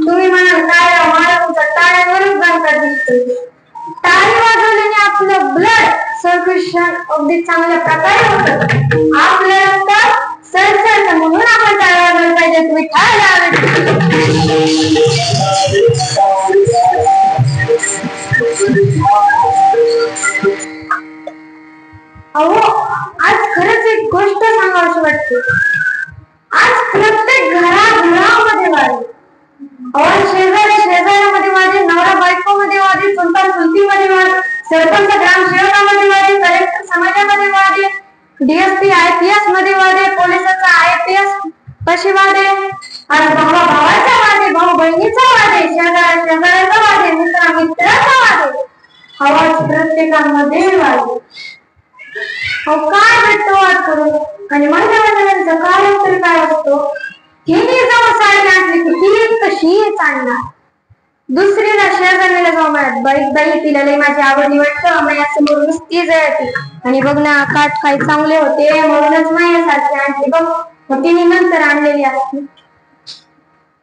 तुम्ही म्हणाल काय मला तुमच्या टाळ्यांवरच जाणकार दिसतोय. टाळी वाजवल्याने आपलं ब्लड सर्क्युलेशन अगदी चांगल्या प्रकारे होतं. आपलं रक्त सरसरतं म्हणून आपण टाळ्या वाजवल्या पाहिजे. तुम्ही टाळ्या अहो आज खरंच एक गोष्ट सांगावीशी वाटते. आज प्रत्येक घराघरामध्ये वाढली. शेजाऱ्यामध्ये माझे, नवरा बायकोमध्ये वाढली, चुलता चुलतीमध्ये वाढली, सरपंच ग्रामसेवकामध्ये वाढली, कलेक्टर समाजामध्ये वाढली, डीएसपी IPS मध्ये वाढे, पोलिसाचा IPS कशी वाढे, आणि भावा भावाचा वाढे, भाऊ बहिणीचा वाढे, शेजाऱ्याचा वाढे, मित्र मित्राचा वाढे. आवाज प्रत्येकामध्ये वाढले. काय भेटतो वाद करून आणि मंडळाचा कार्य तरी काय असतो. हिने जाऊन साडी आणली की ती कशी आणणार. दुसरीला शेजारीला जाऊन म्हणत बाई तिला लई माझी आवडली वाटतं, माझ्यासमोर नुसती जळती आणि बघ ना काठ काही चांगले होते म्हणूनच माझ्यासारखी आणली बघ. मग तिने नंतर आणलेली असते.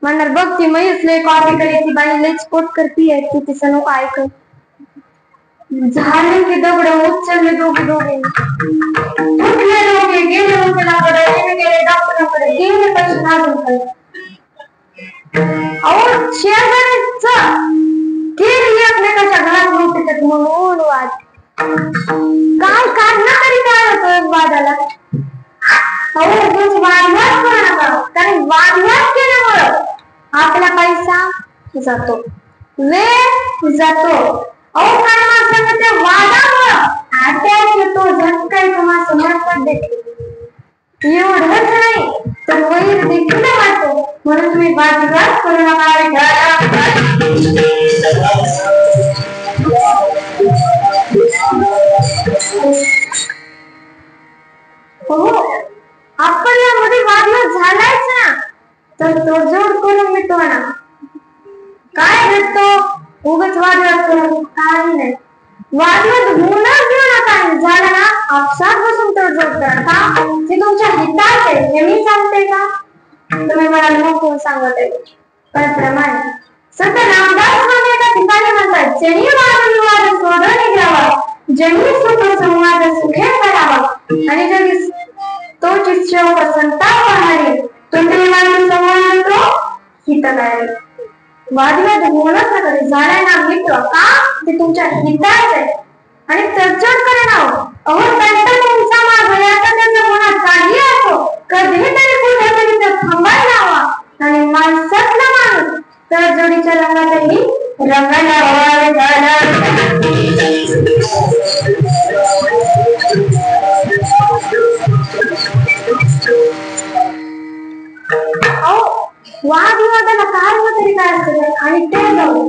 म्हणणार बघ ती मैच लई कॉपी करायची बाई लईच पोट करतीये, ती तिचं नको ऐकत. झाले की दगड उचलले दोघे उठले दोघे गेले वकिलाकडे, गेले डॉक्टरांकडे, गेले पैसे नाजूकडे. अहो शेजारीच ते एकमेकाच्या घरात नव्हते म्हणून वाद. काय काढणं तरी काय होतं वादाला. अहो उगाच वादवाद करू नका, कारण वादवाद केल्यामुळं आपला पैसा जातो, वेळ जातो. अहो काय माणसाला त्या वादामुळं अटॅक येतो, झटका येतो, माणसं मरतात देखील. एवढंच नाही तर वैर देखील वाटतो. म्हणून तुम्ही वादविवाद करू नका. हो आपण यामध्ये वादविवाद झालाच ना तर तोडजोड करून मिटवा. काय भेटतो उगाच वादविवाद करून काही नाही. वादविवाद होणार घेऊ नका. झाला ना आपसात बसून तोडजोड करा. का ते तुमच्या हिताच आहे हे मी सांगते का. तुम्ही मला मग कोण सांगत आहे. त्याप्रमाणे संत रामदास स्वामी एका ठिकाणी म्हणतात, जनी वादविवाद सोडून घ्यावा, जनी सुख संवाद सुखे करावा, आणि जनी तो चित्त संताप वाहणे, तो प्रेमाने संवाद तो हितकारी. वादविवाद होणच नका. झाला ना मित्र का ते तुमच्या हिताच आहे आणि तडजोड करणार. अहो तंट तुमचा मार्ग याचा त्यांचा कोणा काही असो कधीतरी कुठेतरी तर थांबायला हवा आणि माणसातला माणूस तडजोडीच्या रंगातही रंगायला हवा. वादविवादाला कारण तरी काय असतं आणि ते जाऊ.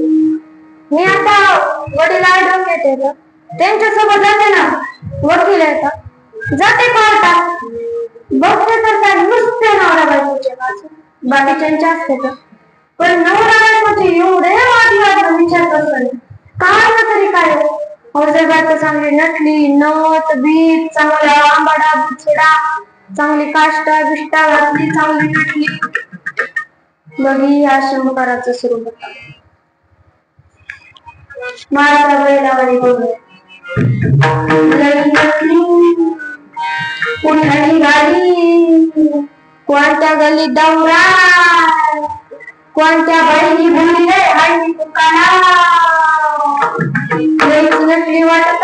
मी आता वडील ऍडव्होकेट येतात त्यांच्यासोबत जाते ना, वकील येतात जाते पाहतात बघते तर काय नुसते नवरा बायकोचे बाकीच्यांचे असते तर. पण नवरा बायकोचे एवढे वादविवाद विचार करतात कारण तरी काय. जर बायको चांगली नटली, नथ बीत चांगला आंबाडा बुचडा, चांगली काष्टा बिष्टा घातली, चांगली नटली, बघी या शंकराचं सुरू होतं. माझ्या बैलावाली बघ उन्हाळी गाडी, कोणत्या गल्लीत दौरा, कोणत्या बाईनी भरली हळदी दुकाना, नटली वाटत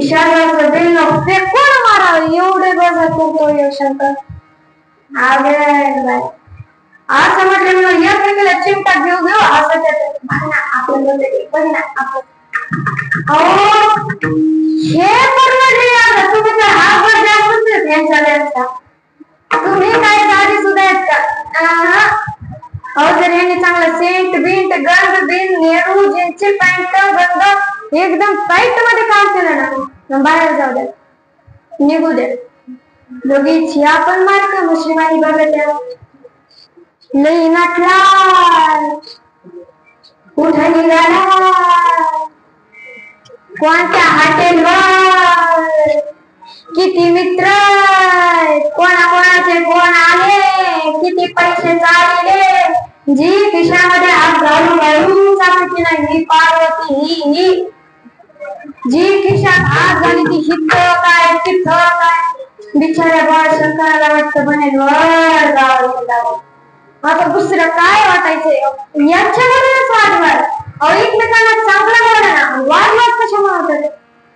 खिशाचं बिल फेकून मारावं एवढे बजा करतो यशंकर. असं म्हटलं मग या पेकीला चिमटा घेऊ घेऊ असं आपलं हे परवडले. तुम्ही तर हा बर्थ जास्तच यांच्या त्यांचा तुम्ही काय साधी सुद्धा आहेत का? अहो जर यांनी चांगलं सेंट बिंट गंध बिन नेहरू जीन्सची पॅन्ट गंध एकदम टाईट मध्ये काम केलं ना बाहेर जाऊ द्या निघू द्या. दोघीची आपण मार्क मुश्रीमानी बघत लई नटला कुठं निघाला कोणत्या हॉटेलवर किती मित्र कोणाकोणाचे कोण आले किती पैसे चालले जी खिशामध्ये हात घालून घालून सांगते नाही पार्वती ही जी खिशात हात घाली ती हित काय तिथ काय बिचाऱ्या बाळ शंकराला वाटतं बनेल वर जावं. आता दुसरं काय वाटायचंय यांच्यामध्येच वादवाद. अहो एकमेकांना चांगलं बोला ना वादवाद कशामुळे होतात?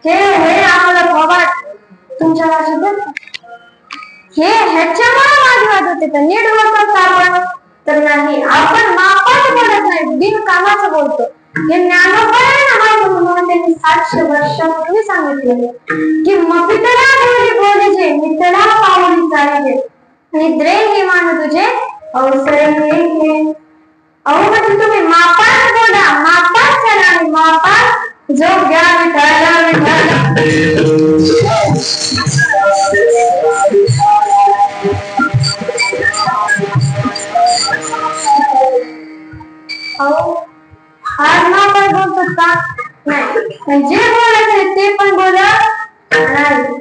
हे आपलं फवाट तुमच्या भाषेत हे ह्याच्यामुळे वादवाद होते तर नीट बोलतात आपण तर नाही. आपण मापात बोलत नाही बिनकामाचं बोलतो. हे ज्ञानोबाने म्हणून त्यांनी 700 वर्षापूर्वी सांगितलेले की मपितळा ढोली बोलीजे मितळा पावली चालीजे निद्रे हे मान तुझे अवसर घे. अहो म्हणजे तुम्ही मापात बोला मापात चला आणि मापात जो घ्या विठाला विठाला. अहो आज मापात बोलतो का नाही जे बोलायचं ते पण बोला नाही.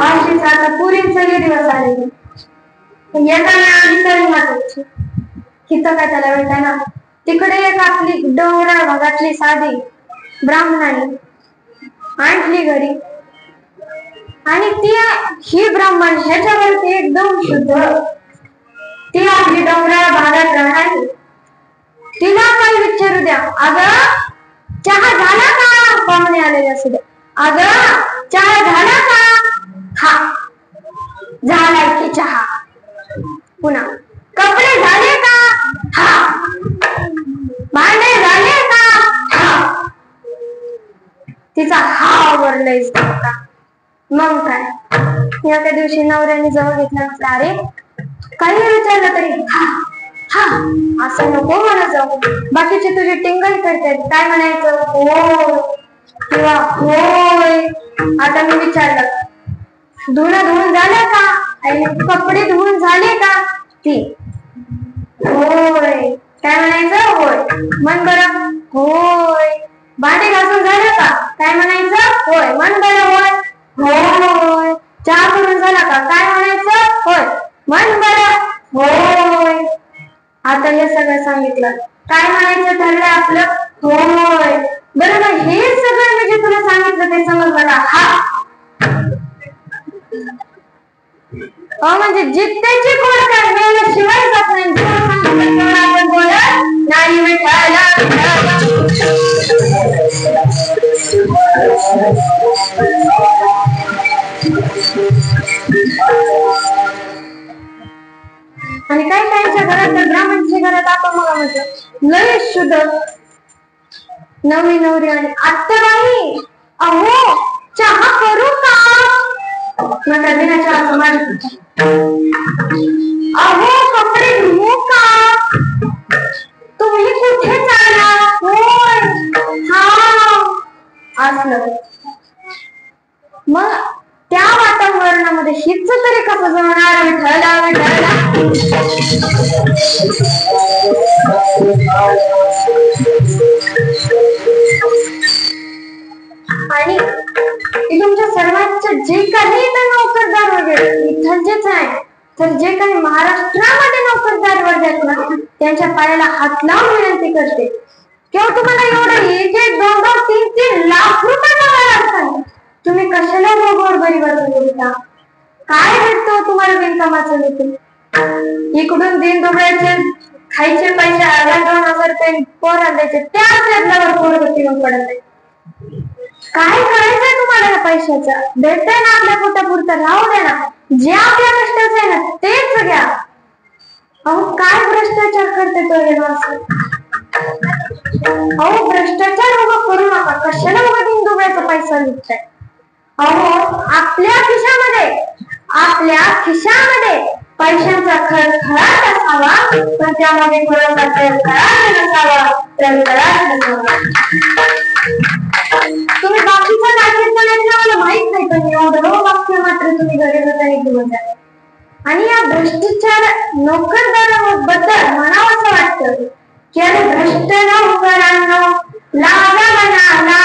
अशीच आता पुरी सगळे दिवस आले येताना आधी तरी मातायची तिथं काय त्याला भेटाय ना. तिकडे एक आपली डोंगराळ भागातली साधी ब्राह्मणाने आणली घरी आणि ती ही ब्राह्मण ह्याच्यावरती एकदम शुद्ध ती आपली डोंगराळ भागात राहणारी. तिला काही विचारू द्या अगं चहा झाला का पाहुणे आलेले असू द्या अगं चहा झाला का हा झालाय की चहा. पुन्हा कपडे झाले का हा भांडे झाले का हा. तिचा हा आवरलाय का मग काय. एका दिवशी नवऱ्याने जवळ घेतला म्हटलं अरे काही विचारलं तरी हा हा असं नको म्हणा जाऊ. बाकीचे तुझे टिंगल करतात काय म्हणायचं होय किंवा होय. आता मी विचारलं धुणं धुवून झालं का आणि कपडे धुवून झाले का ती होय काय म्हणायचं होय. मन बरं होय. भांडे घासून झालं का काय म्हणायचं होय. मन बरं होय होय. चहा करून झाला का काय म्हणायचं होय. मन बरं होय. आता हे सगळं सांगितलं काय म्हणायचं ठरलं आपलं होय. बरोबर हे सगळं मी जे तुला सांगितलं ते समज मला हा म्हणजे जिद्दीची कोण काय मेल शिवाय जात नाही. जो सांगितलं तेवढं आपण बोलत नाही विठाला विठाला. आणि काही काहींच्या घरात तर ब्राह्मणच्या घरात आपण बघा म्हटलं लय शुद्ध नवी नवरी आणि आत्ताबाई अहो चहा करू का म्हटलं बिना चहा समाज अहो कपडे धुवू का तुम्ही कुठे चालला होय हा असलं. मग त्या वातावरणामध्ये हिच तरी कसं जमणार विठाला विठाला. आणि तुमच्या सर्वांचं जे काही इथं नोकरदार वगैरे इथलचेच आहे तर जे काही महाराष्ट्रामध्ये नोकरदार वगैरे ना त्यांच्या पायाला हात लावून विनंती करते किंवा तुम्हाला एवढं 1-1, 2-2, 3-3 लाख रुपये पगार असतात तुम्ही कशाला गोरगरी बसवता काय भेटतो तुम्हाला बिनकामाचं देखील. इकडून दिन दुबळ्याचे खायचे पैसे 1000-2000 रुपये पोराला द्यायचे त्याच लेवलावर पोरं पडत आहे. काय करायचंय तुम्हाला या पैशाचं? भेटतंय ना आपल्या पोटापुरतं, राहू द्या ना. जे आपल्या कष्टाचं आहे ना तेच घ्या. अहो काय भ्रष्टाचार करते तो हे माणसं. अहो भ्रष्टाचार उभा करू नका. कशाला उभा दिनदुबळ्याचा पैसा लुटताय? अहो आपल्या खिशामध्ये पैशांचा खळखळाट असावा, पण त्यामध्ये कोणाचा खळखळाट नसावा. तुम्ही बाकीचं नाटक करायचं मला माहित नाही, पण एवढं वाक्य मात्र तुम्ही गरीबाचा घेऊन जाता. आणि या भ्रष्टाचार नोकरदाराबद्दल म्हणावं असं वाटतं की अरे भ्रष्ट नोकरांनो लागा मनाला,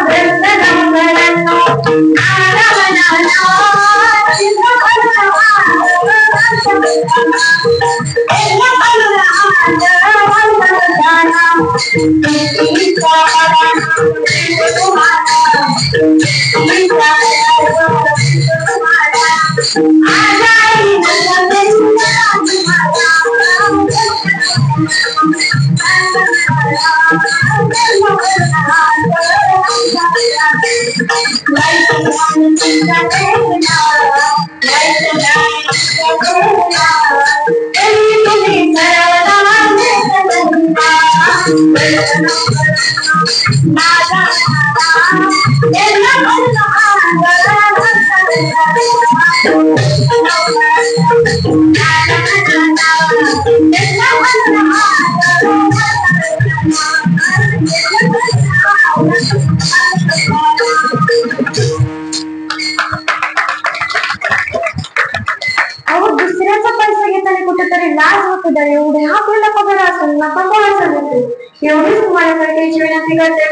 भ्रष्ट नोकरांनो लागा मनाला, दुसऱ्याचा पैसा घेताना कुठेतरी लाज होत एवढे आपल्याला पगार असेल नका बोलायचं होते. एवढीच तुम्हाला करण्याची विनंती करते.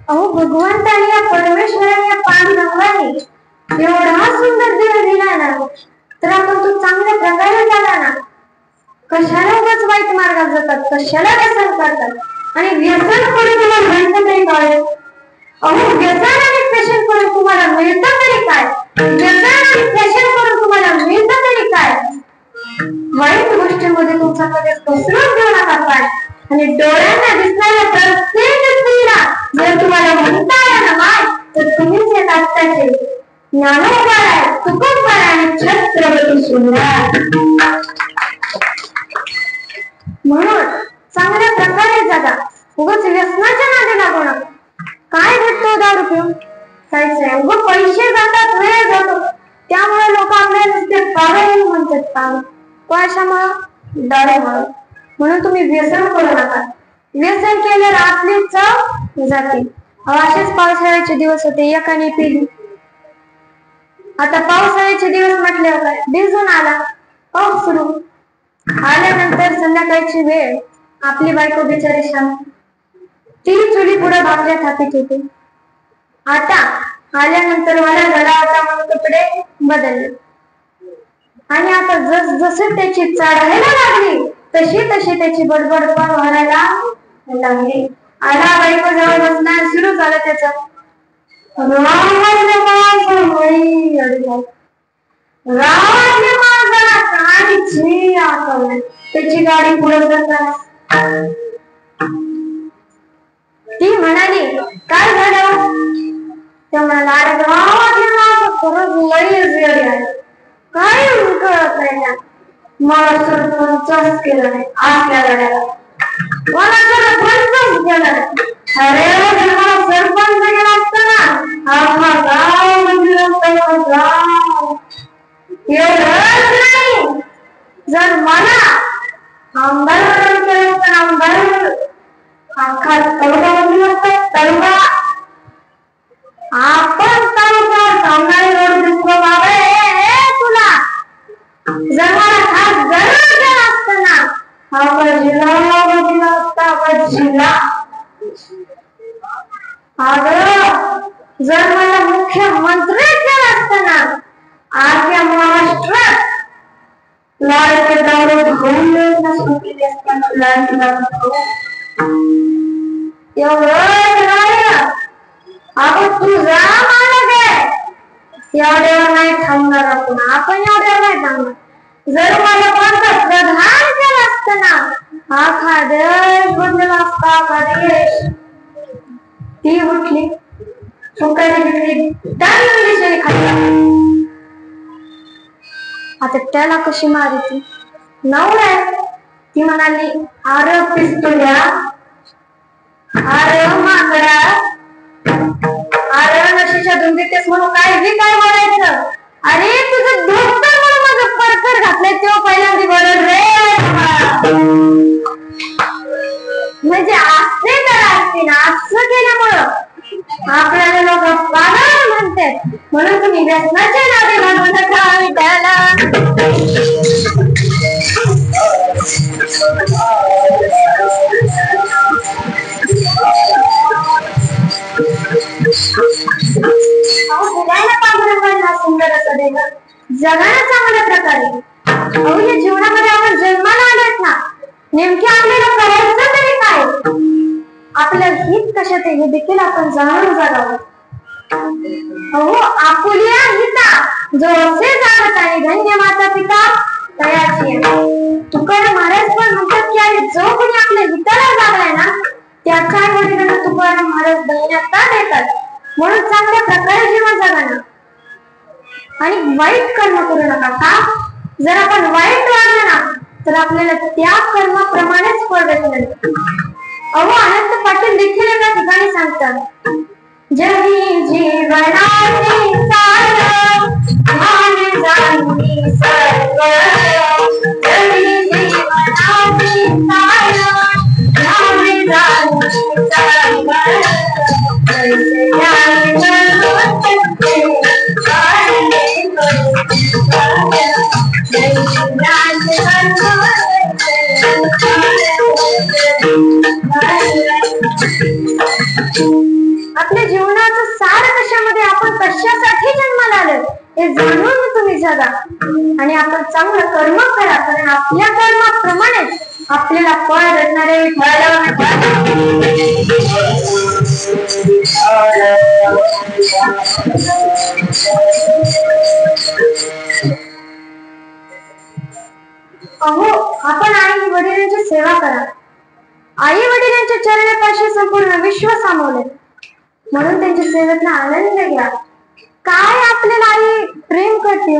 अहो भगवंताने या परमेश्वराने या पांडुरंगाने एवढा सुंदर देह दिला ना, तर आपण तो चांगल्या प्रकारे झाला ना. कशाला उगाच वाईट मार्गात जातात, कशाला व्यसन करतात आणि व्यसन करून तुम्हाला मिळतं तरी काय? अहो व्यसन आणि फॅशन करून तुम्हाला मिळतं तरी काय? व्यसन आणि फॅशन करून तुम्हाला मिळतं तरी काय? वाईट गोष्टींमध्ये तुमचा कधीच पसरून घेऊ नका पाय. आणि डोळ्यांना दिसणाऱ्या प्रत्येक स्त्रीला जर तुम्हाला म्हणता आलं ना माय, तर तुम्हीच एक आत्ताचे ज्ञानोबा आहे, तुकोबा आहे, छत्रपती शिवराय. म्हणून चांगल्या प्रकारे जगा, उगाच व्यसनाच्या नादी लागू नका. काय भेटतो दारू पिऊन? काहीच नाही. उगाच पैसे जातात, वेळ जातो, त्यामुळे लोक आपल्याला नुसते पागल म्हणतात. पागल कशामुळे? दारूमुळे. म्हणून तुम्ही व्यसन करू नका. व्यसन केल्यावर आपली चव जाते. असेच पावसाळ्याचे दिवस होते, एकाने पिली. आता पावसाळ्याचे दिवस म्हटल्यावर काय भिजून आला, पाऊस सुरू आल्यानंतर संध्याकाळची वेळ, आपली बायको बिचारी शांत, ती चुली पुढे भाकऱ्या थापीत होती. आता आल्यानंतर मला गळा होता म्हणून कपडे बदलले. आणि आता जसे त्याची चढायला लागली तशी त्याची बडबड पण व्हायला लागली. आला बायको जवळ बसणार, सुरू झालं त्याच त्याची गाडी पुढे जाताना ती म्हणाली काय झालं? त्या म्हणाला खरंच लईच वेळ आहे, काय कळत नाही ना. मला सरपंचच केलं नाही आपल्या गाड्याला, मला सरपंचच केलं नाही. अरे मला सरपंच केलं असतं ना, आम्हा गाव म्हणजे गाव. एवढंच नाही, जर मला आमदार केलं असतं, आमदार अख्खा तालुका म्हणजे असतात तालुका. आपण तालुका सामनारी रोड दिसलो बाबा तुला, जर मला खास जरूर केलं असतं ना, आपण जिल्हा असता, आपण जिल्हा. अगं जर मला मुख्यमंत्री केलं असतं ना, आजच्या महाराष्ट्रात लाडके दारू घेऊन एवढं नाही. अगं तुझा मालक आहे, एवढ्यावर नाही थांबणार आपण एवढ्यावर नाही थांबणार. जर मला कोणतं प्रधान केलं असतं ना, हा देश बदलला असता का देश. ती उठली, फुकारी घेतली, दिशेने खाली. आता त्याला कशी मारायची? नवरा ती म्हणाली, अरे पिस्तुल्या, अरे माकडा, अरे नशीच्या धुंदीतेस म्हणून काय बोलायचं? अरे तुझं धोतर म्हणून माझं परकर घातलंय तेव्हा पहिल्यांदा बोलत रे. म्हणजे असले तर असते ना, असं केल्यामुळं आपल्याला लोक पागल म्हणतात. म्हणून तुम्ही व्यसनाच्या नादी लागू नका. त्याला सुंदर असं देणं जगायला चांगल्या प्रकारे. अहो या जीवनामध्ये आपण जन्माला आलेत ना, नेमके आपल्याला करायचं तरी काय? आपलं हित कशात हे देखील आपण जाणून जगावं. अहो आपुल्या हिता जो असे जाणत आहे, धन्य माता पिता तयाची. तुकाराम महाराज पण म्हणतात की अरे जो कोणी आपल्या हिताला जागलाय ना, त्याच्या वडिलांना तुकाराम महाराज दैन्यात देतात. म्हणून चांगल्या प्रकारे जीवन जगाना आणि वाईट कर्म करू नका. का? जर आपण वाईट वागलो ना, तर आपल्याला त्या कर्माप्रमाणेच फळ भेटणार. अहो अनंत पाटील देखील एका ठिकाणी सांगतात, जगी जीवनाचे सार मान जाणी सर्व, जगी जीवनाचे सार मान जाणी सर्व, जैसे ज्ञान सर्वोत्तम आपल्या जीवनाचं सार कशामध्ये, आपण कशासाठी जन्माला आलो हे जाणून तुम्ही जगा आणि आपण चांगलं कर्म करा. कारण आपल्या कर्माप्रमाणेच आपल्याला फळ भेटणारे अहो आपण आई वडिलांची सेवा करा. आई वडिलांच्या चरणापाशी संपूर्ण विश्व सामावले, म्हणून त्यांच्या सेवेतला आनंद घ्या. काय आपल्याला आई प्रेम करते?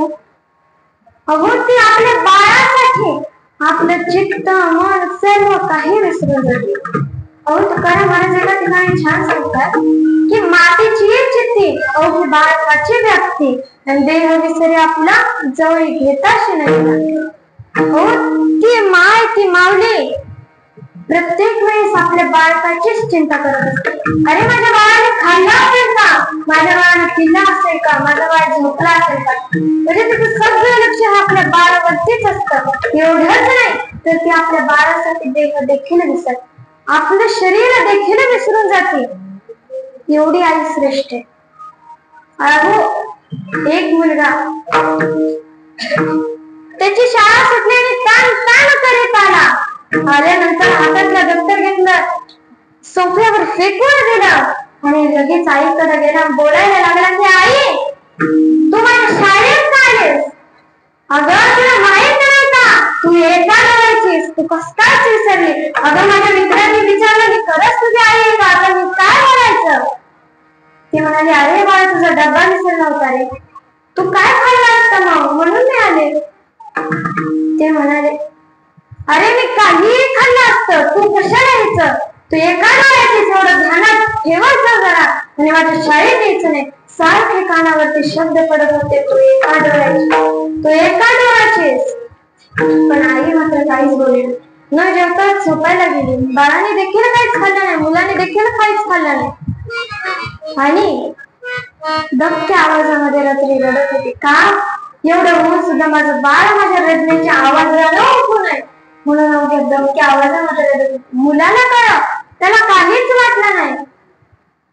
अहो ती आपल्या बाळासाठी आपलं चित्त मन सर्व काही विसरून जाते. अहो तुकाराम महाराज एका ठिकाणी छान सांगतात की मातीची चित्ती अवघी बाळकाची व्याप्ती आणि देह विसरे आपला जवळ घेताशी नाही. हो ती माय ती माऊली प्रत्येक वेळेस आपल्या बाळकाचीच चिंता करत असते. अरे माझ्या बाळाने खाल्ला असेल का, माझ्या बाळाने पिल्ला असेल का, माझा बाळ झोपला असेल का, म्हणजे तिचं सगळं लक्ष आपल्या बाळावरतीच असतं. एवढंच नाही तर ती आपल्या बाळासाठी देह देखील विसरते, आपलं शरीर देखील विसरून जाते. एवढी आई श्रेष्ठ आहे. अहो एक मुलगा त्याची शाळा सुटल्याने ताण ताण करीत आला. आल्यानंतर हातातला दप्तर घेतलं, सोफ्यावर फेकून दिलं आणि लगेच आईकडे गेला, बोलायला लागला की आई तू माझ्या शाळेत का आलीस? अगं तुला माहित नाही का तू एका डोळ्याचीस, तू कस काय विसरली? अगं माझ्या मित्रांनी विचारलं की खरंच तुझी आई आहे का? आता मी काय बोलायचं? ती म्हणाली अरे बाळा तुझा डब्बा विसरला होता रे, तू काय खाल्लं असतं मग, म्हणून मी आले. ते म्हणाले अरे मी काहीही खाल्लं असतं, तू कशाला यायचं? तू एका डोळ्याचीच, एवढं ध्यानात ठेवायचं जरा आणि माझ्या शाळेत यायचं नाही. सारखे कानावरती शब्द पडत होते, तू एका डोळ्याची, तू एका डोळ्याचीस. पण आई मात्र काहीच बोलली न जेवता झोपायला गेली. बाळाने देखील काहीच खाल्लं नाही, मुलाने देखील काहीच खाल्लं नाही आणि दबक्या आवाजामध्ये रात्री रडत होती. का? एवढं होऊन सुद्धा माझं बाळ माझ्या रडण्याच्या आवाजाला उठू नये म्हणून अवघ्या दबक्या आवाजामध्ये रडत होती. मुलाला कळलं, त्याला काहीच वाटलं नाही.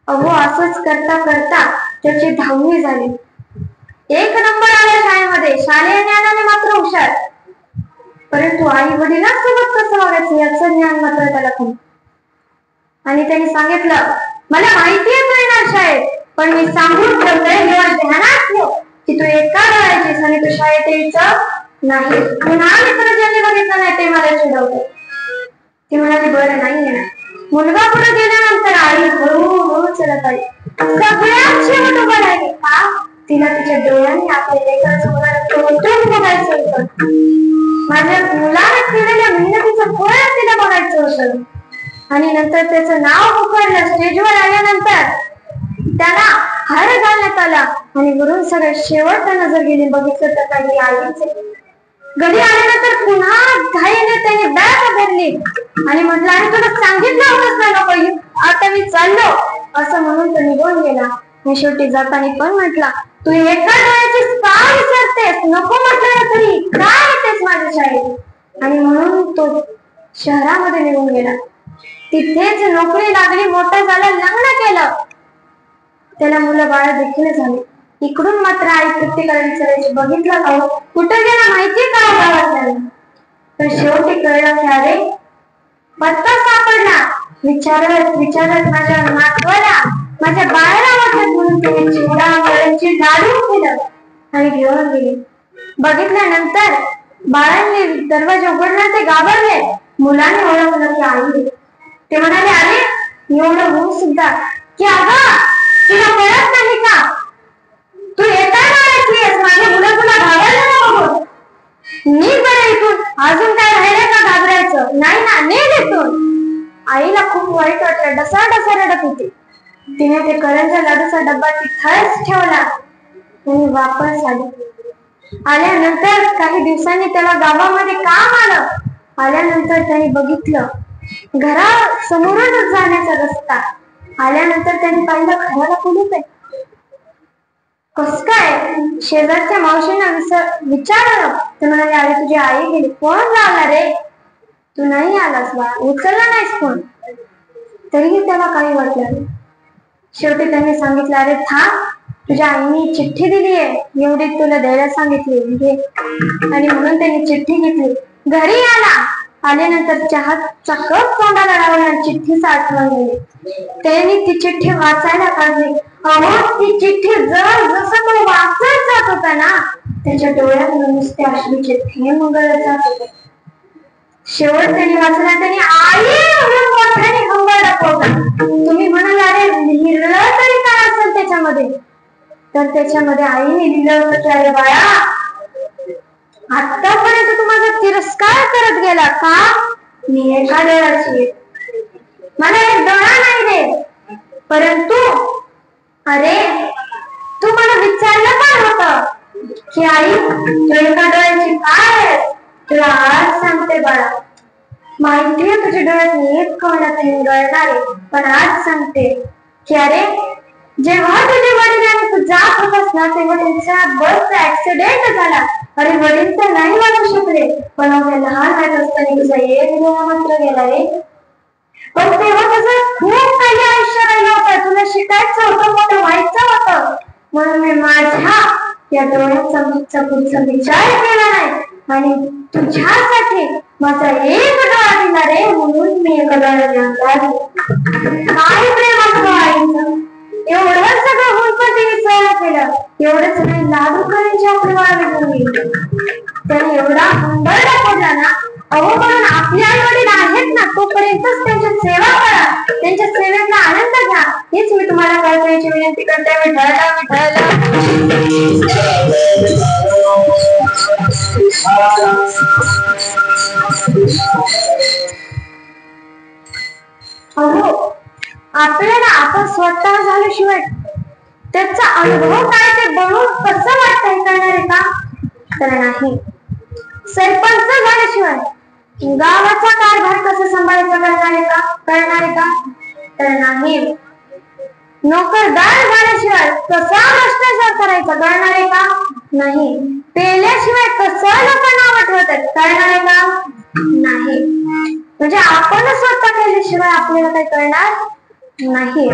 अहो असंच करता करता त्याची 10वी झाली. 1 नंबर आला शाळेमध्ये, शालेय ज्ञानाने मात्र हुशार, परंतु आई वडिलांसोबत कसं वागायचं याचं ज्ञान मात्र त्याला कमी. आणि त्यांनी सांगितलं मला माहितीये तू येणार शाळेत, पण मी सांगून ठेवलंय ध्यानात ठेव, तू शाळेत यायचं नाही. पुन्हा मित्र ज्यांनी बघितलं नाही ते मला चिडवते. ती म्हणाली बरं नाही येणार. मुलगा पुढे गेल्यानंतर आई हळूहळू चलत आली. सगळ्यात शेवट उभं राहिली. का? तिला तिच्या डोळ्यांनी आपल्या लेकराचं मुलाला तोंडून बघायचं होतं. माझ्या मुलाने केलेल्या मेहनतीचं फळ तिला बघायचं होतं. आणि नंतर त्याचं नाव पुकारलं. स्टेजवर आल्यानंतर त्याला हार घालण्यात आला आणि वरून सगळ्यात शेवटचा नजर गेली. बघितलं तर काही आईच. घरी आल्यानंतर पुन्हा घाईने त्याने बॅग भरली आणि म्हटलं अरे तुला सांगितलं होतंच ना नको, आता मी चाललो असं म्हणून तो निघून गेला. आणि शेवटी जाताना पण म्हटला तू एका डोळ्याची का विचारतेस, नको म्हटलं तरी काय येतेस माझ्या शाळेत. आणि म्हणून तो शहरामध्ये निघून गेला. तिथेच नोकरी लागली, मोठं झालं, लग्न केलं. त्याला मुलं बाळ देखील झाले. इकडून मात्र आई प्रत्येकाला विचारायची बघितलं का कुठे गेला माहिती का गावात. तर शेवटी कळलं की अरे पत्ता सापडला. विचारत विचारत माझ्या नातवाला माझ्या बाळाला वाटत म्हणून त्याने चिवडा वड्यांची लाडू केलं आणि घेऊन गेले. बघितल्यानंतर बाळांनी दरवाजा उघडला, ते घाबरले. मुलाने ओळखलं की आई. ते म्हणाले अरे एवढं होऊन सुद्धा की अगं तुला कळत नाही का, तू येता आहेस, माझे मुलं तुला घाबरलं नको. नीट बरं इथून, अजून काय राहिलं का घाबरायचं नाही ना, नीट इथून. आईला खूप वाईट वाटलं. डसा रडत होती. तिने ते करंजा लाडूचा डब्बा तिथंच ठेवला आणि वापस आली. आल्यानंतर काही दिवसांनी त्याला गावामध्ये काम आलं. आल्यानंतर त्याने बघितलं घरासमोरूनच जाण्याचा रस्ता. आल्यानंतर त्यांनी पाहिलं घराला पोलीस आहे. कस काय? शेजारच्या मावशींना विचारलं. ते म्हणाले अरे तुझी आई गेली. कोण लावला रे? तू नाही आलास बा, उचलला नाहीस फोन. तरीही त्याला काही वाटलं नाही. शेवटी त्यांनी सांगितलं अरे थांब, तुझ्या आईने चिठ्ठी दिली आहे, एवढी तुला द्यायला सांगितली घे. आणि म्हणून त्यांनी चिठ्ठी घेतली. घरी आल्यानंतर चहाचा कप तोंडाला लावला. चिठ्ठीचा आठवण गेली. त्यांनी ती चिठ्ठी वाचायला काढली. अहो ती चिठ्ठी जसं तो वाचत जात होता ना, त्याच्या डोळ्यात नुसते अश्रूचे थेंब गळत जात होते. शेवट त्यांनी वाचला. त्यांनी आई मोठ्याने हंगाला पोहोचला. तुम्ही म्हणाल अरे लिहिलं तरी काय असेल त्याच्यामध्ये, तर त्याच्यामध्ये आईने लिहिलं होतं की अरे बाळा आतापर्यंत तू माझा तिरस्कार करत गेला का, मी एका डोळ्याची, मला एक डोळा नाही दे, परंतु अरे तू मला विचारलं काय होतं की आई तू एका डोळ्याची काय, तुला आज सांगते बाळा, माहितीये तुझ्या डोळ्यात एक कवनात गळणार आहे, पण आज सांगते की अरे जेव्हा तुझे वडील आणि तू जात होतास ना तेव्हा त्यांचा बसचा ऍक्सिडेंट झाला. अरे वडील तर नाही वाचू शकले, पण लहान आहेत असताना तुझा एक डोळा मात्र गेला रे. पण तेव्हा तुझं खूप काही आयुष्य राहिलं होतं, तुला शिकायचं होतं, मोठं व्हायचं होतं, म्हणून मी माझ्या या डोळ्याचा मागचा पुढचा विचार केला नाही आणि तुझ्यासाठी माझा एक डोळा दिला रे, म्हणून मी एका डोळ्याला काय प्रेम असतं आईचं. एवढं सगळं होऊन पण तिने सहन केलं. एवढंच नाही, लाडू करायचे आपले वाढले त्याने एवढा हुंदर दाखवला ना. अहो म्हणून आपले आई वडील आहेत ना तोपर्यंतच त्यांची सेवा करा, त्यांच्या सेवेचा आनंद घ्या, हेच मी तुम्हाला कळवायची विनंती करते. अहो आपल्याला आपण स्वतः झाल्याशिवाय त्याचा अनुभव काय ते बनवून कसं वाटतंय करणार आहे का, तर नाही. सरपंच झाल्याशिवाय गावाचा कारभार कसं सांभाळायचा करणार आहे का, तर नाही. नोकरदार झाल्याशिवाय कसा भ्रष्टाचार करायचा करणार आहे का, नाही. पेल्याशिवाय कसं लोकांना ठेवतात करणार आहे का, नाही. म्हणजे आपण स्वतः केल्याशिवाय आपल्याला काय करणार नाही.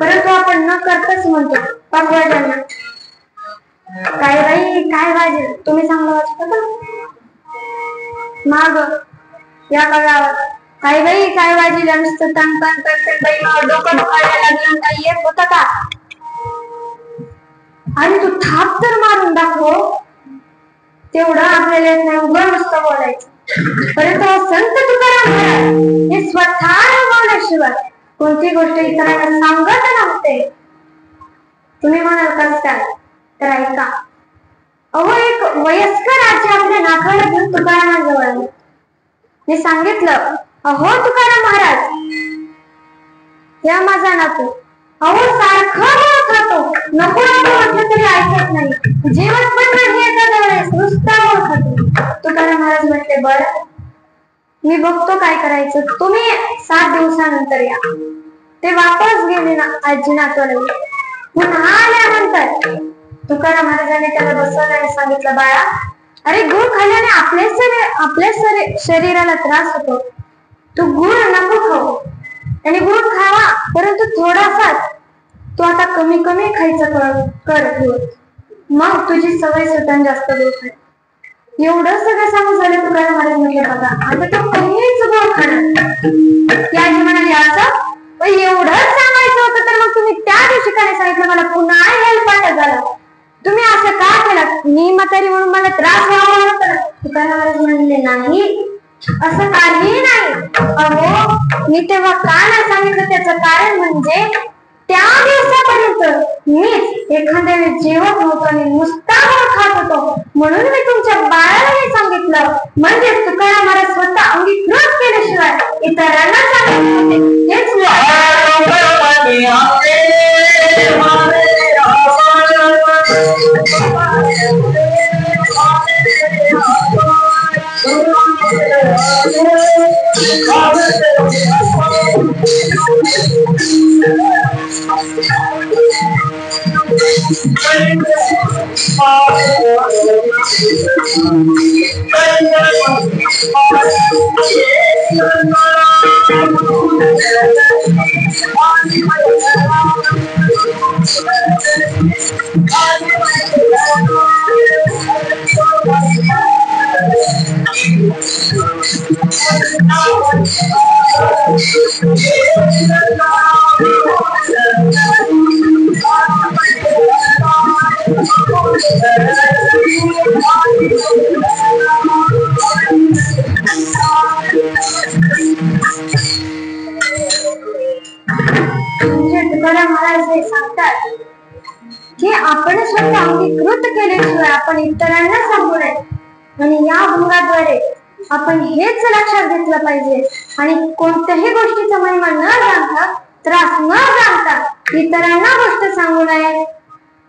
परंतु आपण न करताच म्हणतो पगवाजांना काय बाई काय वाजेल, तुम्ही चांगलं वाचता का माग या गावात, काय बाई काय वाजेल, नुसतं ताण ताण करते बाई, डोकं दुखायला लागलं, काही येत होतं का. आणि तू थाप तर मारून दाखव, तेवढं आपल्याला येत नाही, उभं नुसतं बोलायचं. परंतु संत तुकाराम महाराज हे स्वतः अनुभवल्याशिवाय कोणती गोष्ट इतरांना सांगत नव्हते. तुम्ही म्हणाल कसं काय, तर ऐका. अहो, एक वयस्कर आजी आपल्या नाकाला घेऊन तुकारामांजवळ आली. मी सांगितलं, अहो तुकाराम महाराज, या माझा नातू अहो सारखं खातो, नको नको म्हटलं तरी ऐकत नाही, जेवण पण नाही येतात, नुसता खातो. तुकाराम महाराज म्हटले, बरं मी बघतो काय करायचं, तुम्ही 7 दिवसानंतर या. ते वापस गेले ना आजी नातवाला. पुन्हा आल्यानंतर तुकाराम महाराजांनी त्याला बसवलं आणि सांगितलं, बाळा, अरे गुळ खाल्ल्याने आपल्या शरीराला त्रास होतो, तू गुळ नको खाऊ, आणि गुळ खावा परंतु थोडासाच, तू आता कमी कमी खायचं कर गुळ, मग तुझी सवय सुटून जास्त गुळ खाय. एवढं सगळं सांगून झालं. तुकाराम महाराज म्हटले, बघा आता तो कमीच गुळ खाणार. ती आजी म्हणाली, असं एवढंच सांगायचं होतं तर मग तुम्ही त्या दिवशी काय सांगितलं, मला पुन्हा हेलपाटा झाला, तुम्ही असं का केलं, मी म्हातारी म्हणून मला त्रास व्हावा होता. तुकाराम महाराज म्हणले, नाही असं काहीही नाही. अहो मी तेव्हा का नाही सांगितलं, त्याचं कारण म्हणजे त्या दिवसापर्यंत मीच एखाद्या वेळेस जेवत नव्हतो आणि नुसता खात होतो, म्हणून मी तुमच्या बाळाला सांगितलं. म्हणजे तुकाराम महाराज स्वतः अंगीकृत केल्याशिवाय इतरांना सांगितलं होते. हेच तुकाराम महाराज हे सांगतात की आपण स्वतः अंगीकृत केल्याशिवाय आपण इतरांना सांगू नये. आणि या भंगाद्वारे आपण हेच लक्षात घेतलं पाहिजे आणि कोणत्याही गोष्टीचा महिमा न जाणता, त्रास न जाणता इतरांना गोष्ट सांगू नये,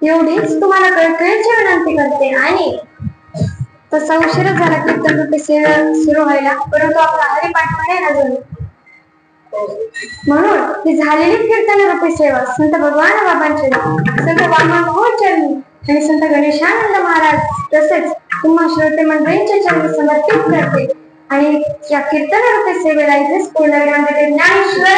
एवढीच तुम्हाला कळकळीची विनंती करते. आणि तसा उशीरच झाला कीर्तन रूपी सेवा सुरू व्हायला, परंतु आपला हरिपाठ म्हणे अजून, म्हणून ही झालेली कीर्तन रूपी सेवा संत भगवान बाबांची, संत वामन चरणी आणि संत गणेशानंद महाराज तसेच तुम्हा श्रोते मंडळींच्या चरणी समर्पित करते. आणि या कीर्तन रूपी सेवेला इथेच पूर्ण ज्ञानेश्वर